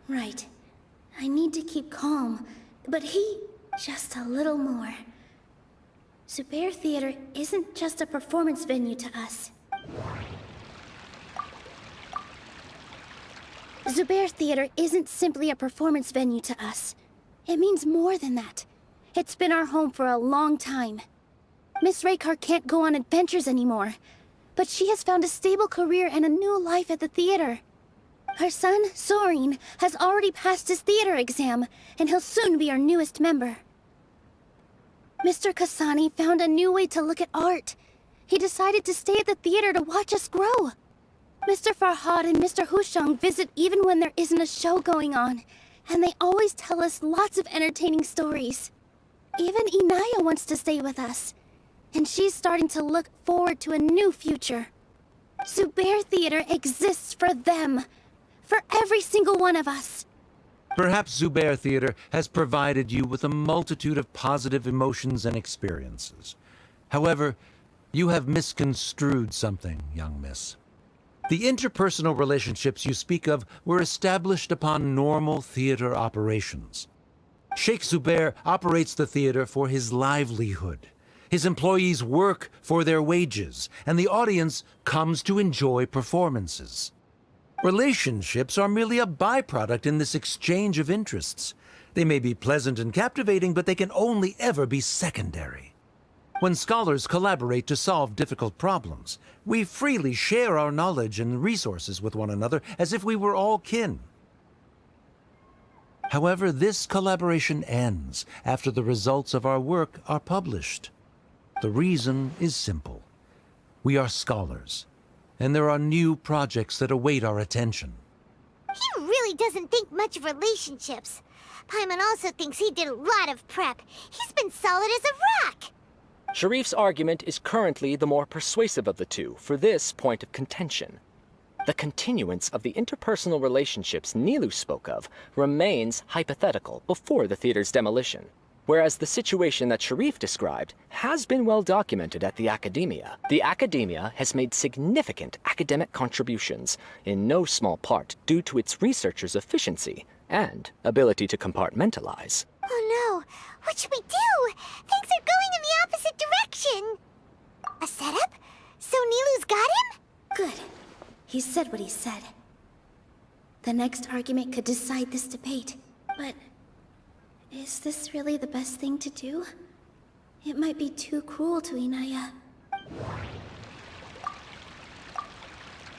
S2: Right. I need to keep calm, but just a little more. Zubair Theater isn't just a performance venue to us. Zubair Theater isn't simply a performance venue to us. It means more than that. It's been our home for a long time. Miss Raykar can't go on adventures anymore, but she has found a stable career and a new life at the theater. Her son, Soren, has already passed his theater exam, and he'll soon be our newest member. Mr. Kasani found a new way to look at art. He decided to stay at the theater to watch us grow. Mr. Farhad and Mr. Hushang visit even when there isn't a show going on, and they always tell us lots of entertaining stories. Even Inaya wants to stay with us, and she's starting to look forward to a new future. Zubair Theater exists for them, for every single one of us.
S15: Perhaps Zubair Theater has provided you with a multitude of positive emotions and experiences. However, you have misconstrued something, young miss. The interpersonal relationships you speak of were established upon normal theater operations. Sheikh Zubair operates the theater for his livelihood. His employees work for their wages, and the audience comes to enjoy performances. Relationships are merely a byproduct in this exchange of interests. They may be pleasant and captivating, but they can only ever be secondary. When scholars collaborate to solve difficult problems, we freely share our knowledge and resources with one another as if we were all kin. However, this collaboration ends after the results of our work are published. The reason is simple. We are scholars, and there are new projects that await our attention.
S3: He really doesn't think much of relationships. Paimon also thinks he did a lot of prep. He's been solid as a rock.
S14: Sharif's argument is currently the more persuasive of the two for this point of contention. The continuance of the interpersonal relationships Nilu spoke of remains hypothetical before the theater's demolition, whereas the situation that Sharif described has been well documented at the Academia. The Academia has made significant academic contributions, in no small part due to its researchers' efficiency and ability to compartmentalize.
S3: Oh no, what should we do? Things are going in the opposite direction. A setup? So Nilu's got him?
S2: Good. He said what he said. The next argument could decide this debate, but is this really the best thing to do? It might be too cruel to Inaya.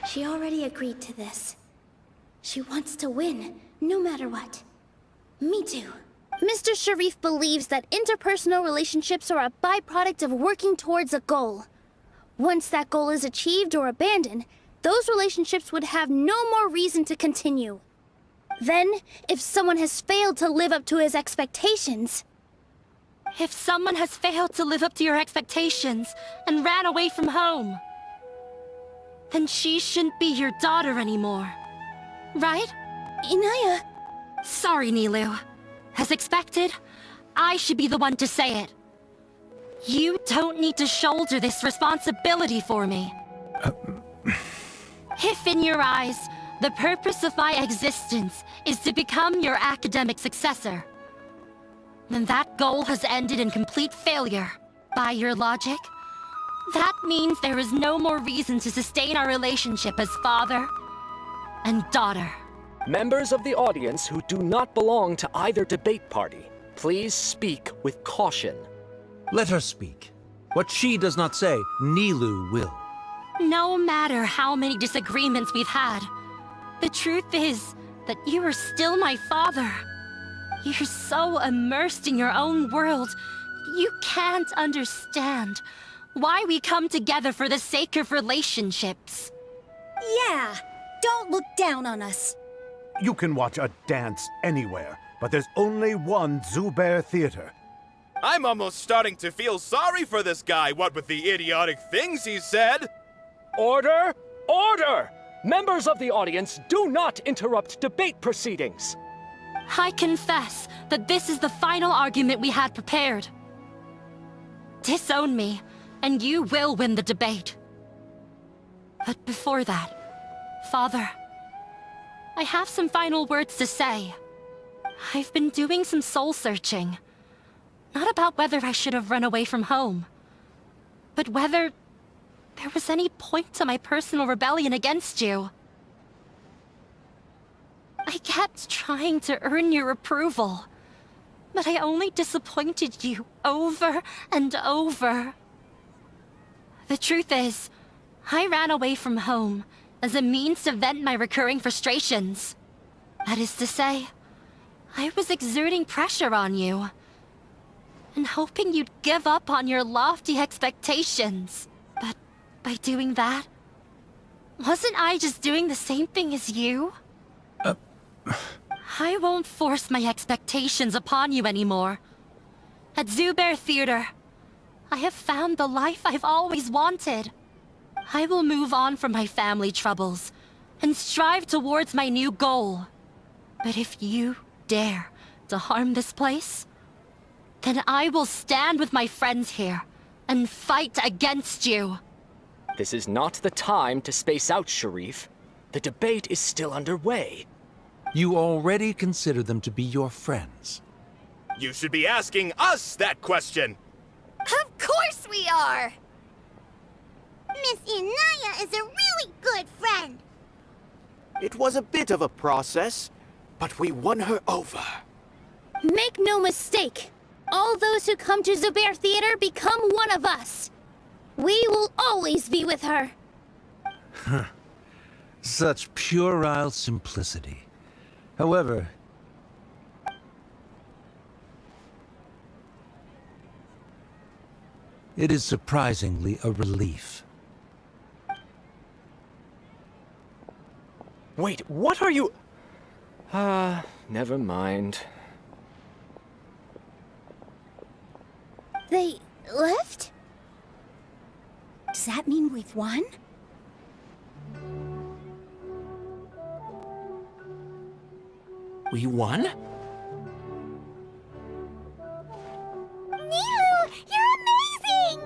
S2: She already agreed to this. She wants to win, no matter what. Me too. Mr. Sharif believes that interpersonal relationships are a byproduct of working towards a goal. Once that goal is achieved or abandoned, those relationships would have no more reason to continue. Then, if someone has failed to live up to his expectations...
S12: If someone has failed to live up to your expectations and ran away from home, then she shouldn't be your daughter anymore. Right?
S2: Inaya...
S12: Sorry, Nilu. As expected, I should be the one to say it. You don't need to shoulder this responsibility for me. If in your eyes, the purpose of my existence is to become your academic successor, then that goal has ended in complete failure. By your logic, that means there is no more reason to sustain our relationship as father and daughter.
S14: Members of the audience who do not belong to either debate party, please speak with caution.
S15: Let her speak. What she does not say, Nilou will.
S12: No matter how many disagreements we've had, the truth is that you are still my father. You're so immersed in your own world, you can't understand why we come together for the sake of relationships.
S5: Yeah, don't look down on us.
S8: You can watch a dance anywhere, but there's only one Zubair Theater.
S1: I'm almost starting to feel sorry for this guy, what with the idiotic things he said.
S14: Order! Order! Members of the audience, do not interrupt debate proceedings.
S12: I confess that this is the final argument we had prepared. Disown me, and you will win the debate. But before that, Father, I have some final words to say. I've been doing some soul-searching. Not about whether I should have run away from home, but whether there was any point to my personal rebellion against you. I kept trying to earn your approval, but I only disappointed you over and over. The truth is, I ran away from home as a means to vent my recurring frustrations. That is to say, I was exerting pressure on you, and hoping you'd give up on your lofty expectations. But by doing that, wasn't I just doing the same thing as you? I won't force my expectations upon you anymore. At Zubair Theater, I have found the life I've always wanted. I will move on from my family troubles and strive towards my new goal. But if you dare to harm this place, then I will stand with my friends here and fight against you.
S14: This is not the time to space out, Sharif. The debate is still underway.
S15: You already consider them to be your friends.
S1: You should be asking us that question.
S3: Of course we are! Miss Inaya is a really good friend.
S4: It was a bit of a process, but we won her over.
S2: Make no mistake. All those who come to Zubair Theater become one of us. We will always be with her.
S15: Such puerile simplicity. However, it is surprisingly a relief.
S14: Wait, what are you... never mind.
S2: They left?
S5: Does that mean we've won?
S4: We won?
S3: Nilou, you're amazing!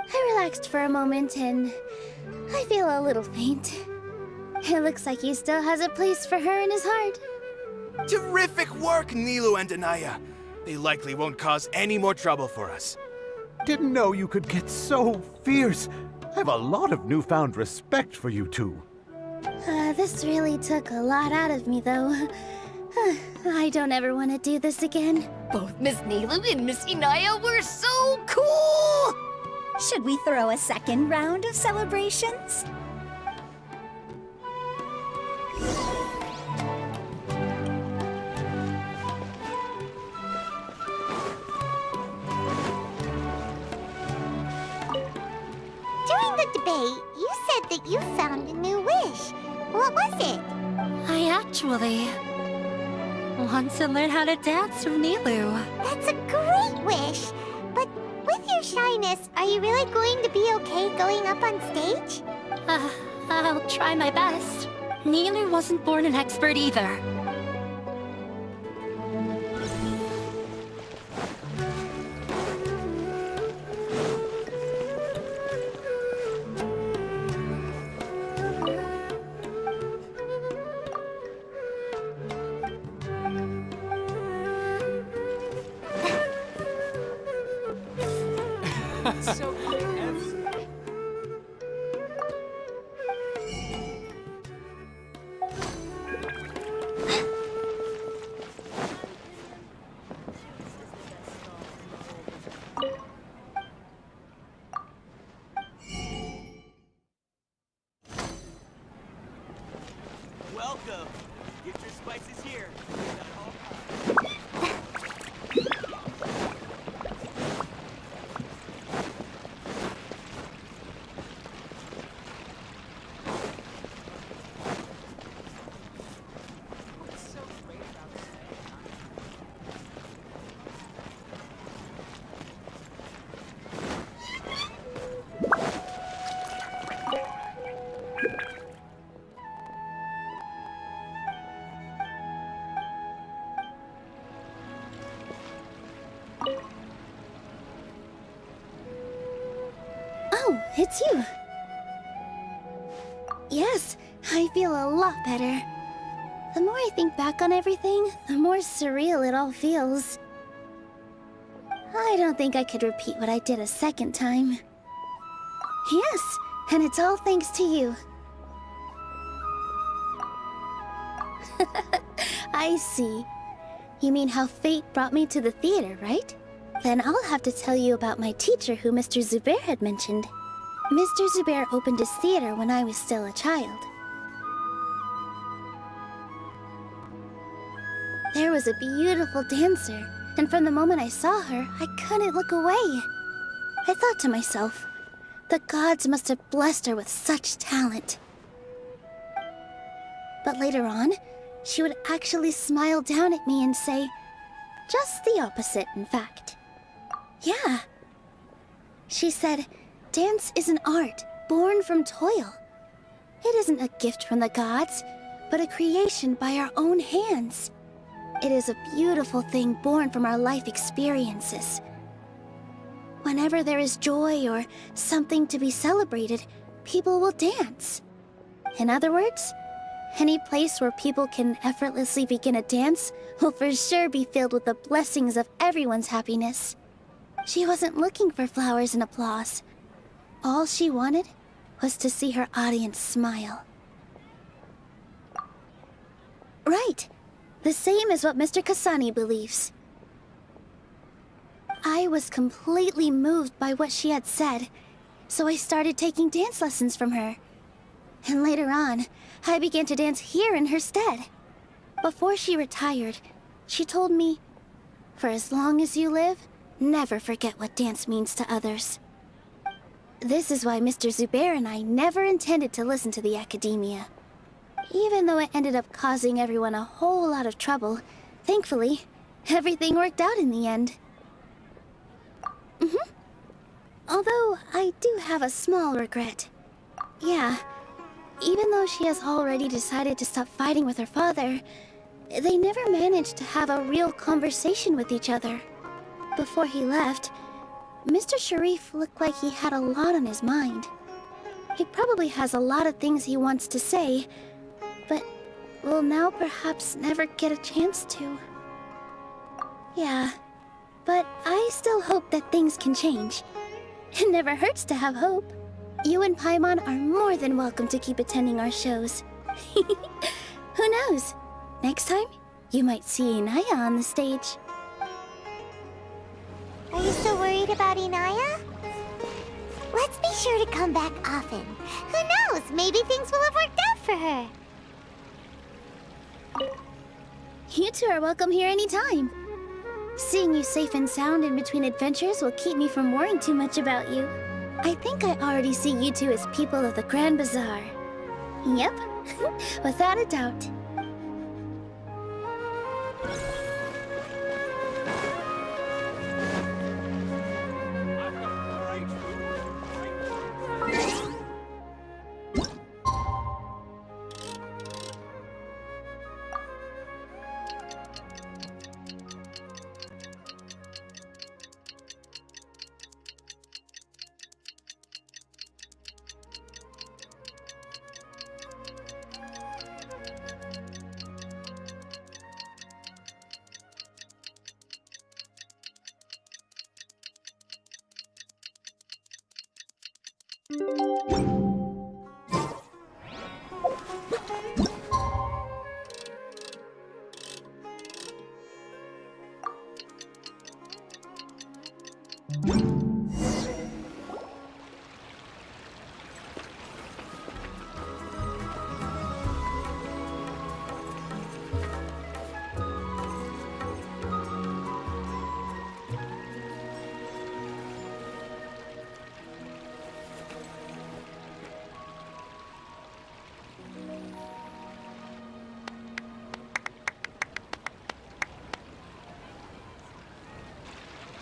S2: I relaxed for a moment and I feel a little faint. It looks like he still has a place for her in his heart.
S1: Terrific work, Nilou and Anaya. They likely won't cause any more trouble for us.
S8: Didn't know you could get so fierce. I have a lot of newfound respect for you two.
S2: This really took a lot out of me, though. I don't ever want to do this again.
S7: Both Miss Nilou and Miss Inaya were so cool!
S5: Should we throw a second round of celebrations?
S3: During the debate, you said that you found a new wish. What was it?
S12: I actually want to learn how to dance with Nilou.
S3: That's a great wish. But with your shyness, are you really going to be okay going up on stage?
S12: I'll try my best. Nilou wasn't born an expert either.
S10: welcome. Get your spices here.
S2: Oh, it's you. Yes, I feel a lot better. The more I think back on everything, the more surreal it all feels. I don't think I could repeat what I did a second time. Yes, and it's all thanks to you. I see. You mean how fate brought me to the theater, right? Then I'll have to tell you about my teacher who Mr. Zubair had mentioned. Mr. Zubair opened his theater when I was still a child. There was a beautiful dancer, and from the moment I saw her, I couldn't look away. I thought to myself, the gods must have blessed her with such talent. But later on, she would actually smile down at me and say, just the opposite, in fact. Yeah. She said, dance is an art born from toil. It isn't a gift from the gods, but a creation by our own hands. It is a beautiful thing born from our life experiences. Whenever there is joy or something to be celebrated, people will dance. In other words, any place where people can effortlessly begin a dance will for sure be filled with the blessings of everyone's happiness. She wasn't looking for flowers and applause. All she wanted was to see her audience smile. Right. The same as what Mr. Kasani believes. I was completely moved by what she had said, so I started taking dance lessons from her. And later on, I began to dance here in her stead. Before she retired, she told me, for as long as you live, never forget what dance means to others. This is why Mr. Zubair and I never intended to listen to the academia. Even though it ended up causing everyone a whole lot of trouble, thankfully, everything worked out in the end. Although, I do have a small regret. Yeah, even though she has already decided to stop fighting with her father, they never managed to have a real conversation with each other. Before he left, Mr. Sharif looked like he had a lot on his mind. He probably has a lot of things he wants to say, but will now perhaps never get a chance to. Yeah, but I still hope that things can change. It never hurts to have hope. You and Paimon are more than welcome to keep attending our shows. Who knows? Next time, you might see Inaya on the stage.
S3: Are you so worried about Inaya? Let's be sure to come back often. Who knows? Maybe things will have worked out for her.
S2: You two are welcome here anytime. Seeing you safe and sound in between adventures will keep me from worrying too much about you. I think I already see you two as people of the Grand Bazaar. Yep, without a doubt.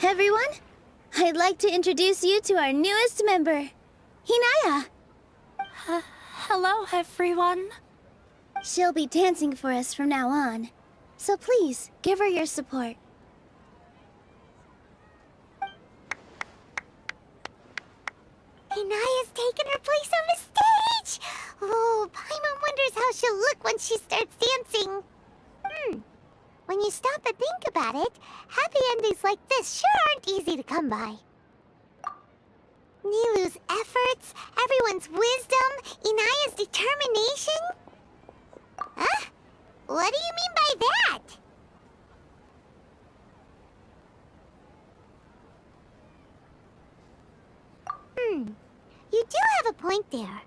S2: Everyone, I'd like to introduce you to our newest member, Hinaya.
S12: Hello, everyone.
S2: She'll be dancing for us from now on, so please give her your support.
S3: Inaya's taken her place on the stage! Oh, Paimon wonders how she'll look when she starts dancing. When you stop and think about it, happy endings like this sure aren't easy to come by. Nilou's efforts, everyone's wisdom, Inaya's determination? Huh? What do you mean by that? You do have a point there.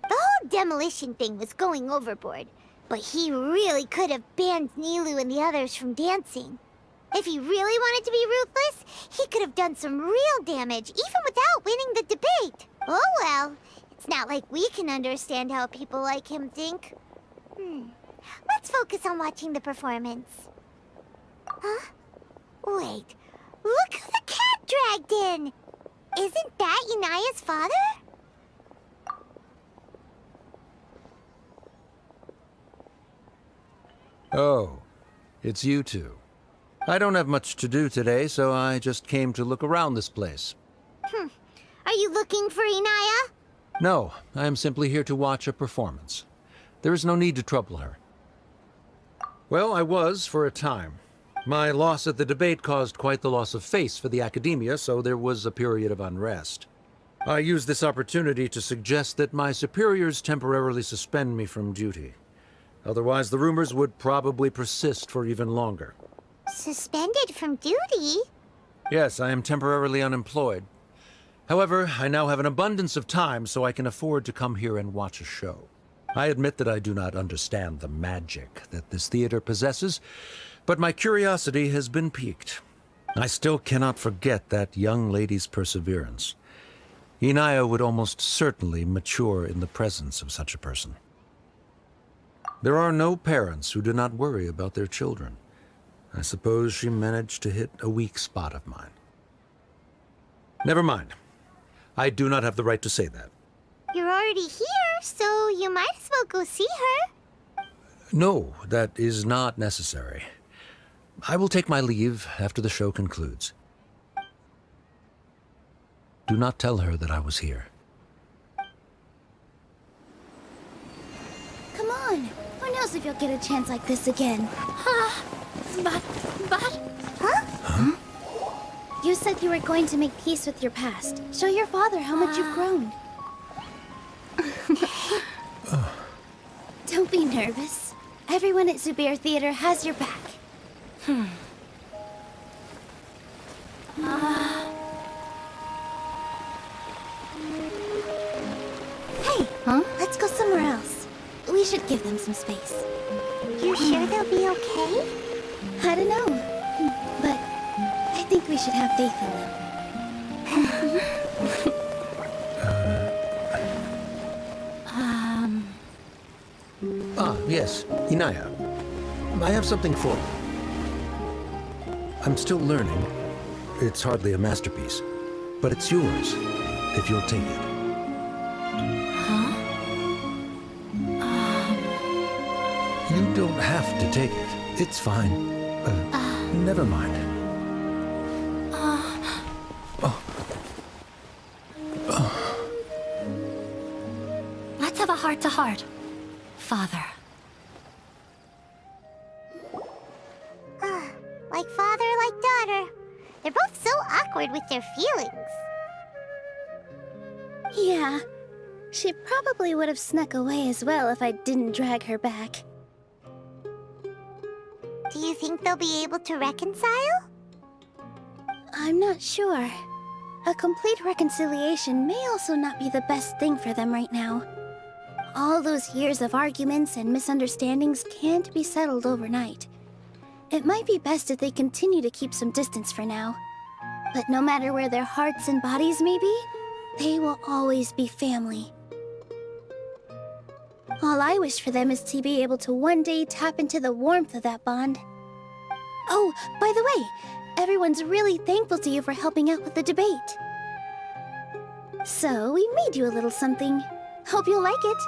S3: The whole demolition thing was going overboard, but he really could have banned Nilou and the others from dancing. If he really wanted to be ruthless, he could have done some real damage, even without winning the debate. Oh well, it's not like we can understand how people like him think. Let's focus on watching the performance. Huh? Wait, look who the cat dragged in! Isn't that Inaya's father?
S15: Oh, it's you two. I don't have much to do today, so I just came to look around this place.
S3: Are you looking for Inaya?
S15: No, I am simply here to watch a performance. There is no need to trouble her. Well, I was for a time. My loss at the debate caused quite the loss of face for the academia, so there was a period of unrest. I used this opportunity to suggest that my superiors temporarily suspend me from duty. Otherwise, the rumors would probably persist for even longer.
S3: Suspended from duty?
S15: Yes, I am temporarily unemployed. However, I now have an abundance of time, so I can afford to come here and watch a show. I admit that I do not understand the magic that this theater possesses, but my curiosity has been piqued. I still cannot forget that young lady's perseverance. Inaya would almost certainly mature in the presence of such a person. There are no parents who do not worry about their children. I suppose she managed to hit a weak spot of mine. Never mind. I do not have the right to say that.
S3: You're already here, so you might as well go see her.
S15: No, that is not necessary. I will take my leave after the show concludes. Do not tell her that I was here.
S2: Come on. Who knows if you'll get a chance like this again?
S12: But...
S2: Huh? You said you were going to make peace with your past. Show your father how much you've grown. Don't be nervous. Everyone at Zubair Theater has your back. Hey, let's go somewhere else. We should give them some space.
S3: You sure they'll be okay?
S2: I don't know, but I think we should have faith in them.
S15: Yes, Inaya. I have something for you. I'm still learning. It's hardly a masterpiece, but it's yours, if you'll take it. You don't have to take it. It's fine. Never mind.
S12: Let's have a heart-to-heart, Father.
S3: Like father, like daughter. They're both so awkward with their feelings.
S2: Yeah, she probably would have snuck away as well if I didn't drag her back.
S3: Do you think they'll be able to reconcile?
S2: I'm not sure. A complete reconciliation may also not be the best thing for them right now. All those years of arguments and misunderstandings can't be settled overnight. It might be best if they continue to keep some distance for now. But no matter where their hearts and bodies may be, they will always be family. All I wish for them is to be able to one day tap into the warmth of that bond. Oh, by the way, Everyone's really thankful to you for helping out with the debate. So, we made you a little something. Hope you'll like it.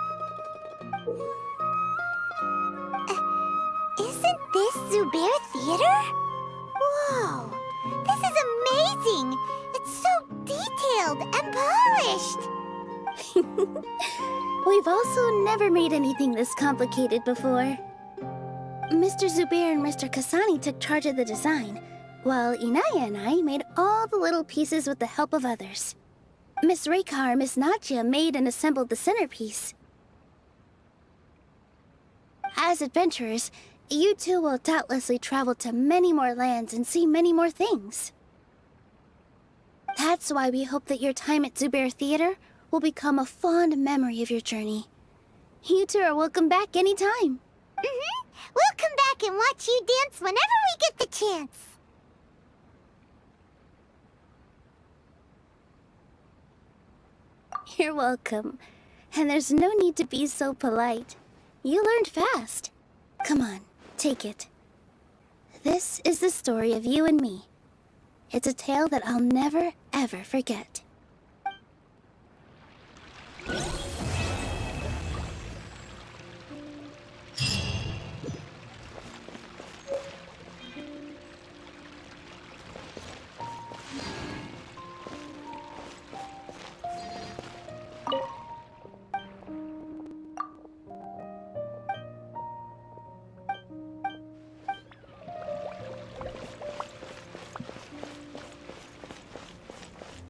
S3: Isn't this Zubair Theater? Whoa! This is amazing! It's so detailed and polished!
S2: We've also never made anything this complicated before. Mr. Zubair and Mr. Kasani took charge of the design, while Inaya and I made all the little pieces with the help of others. Miss Reika or Miss Nadia made and assembled the centerpiece. As adventurers, you two will doubtlessly travel to many more lands and see many more things. That's why we hope that your time at Zubair Theater will become a fond memory of your journey. You two are welcome back anytime.
S3: We'll come back and watch you dance whenever we get the chance.
S2: You're welcome. And there's no need to be so polite. You learned fast. Come on, take it. This is the story of you and me. It's a tale that I'll never, ever forget.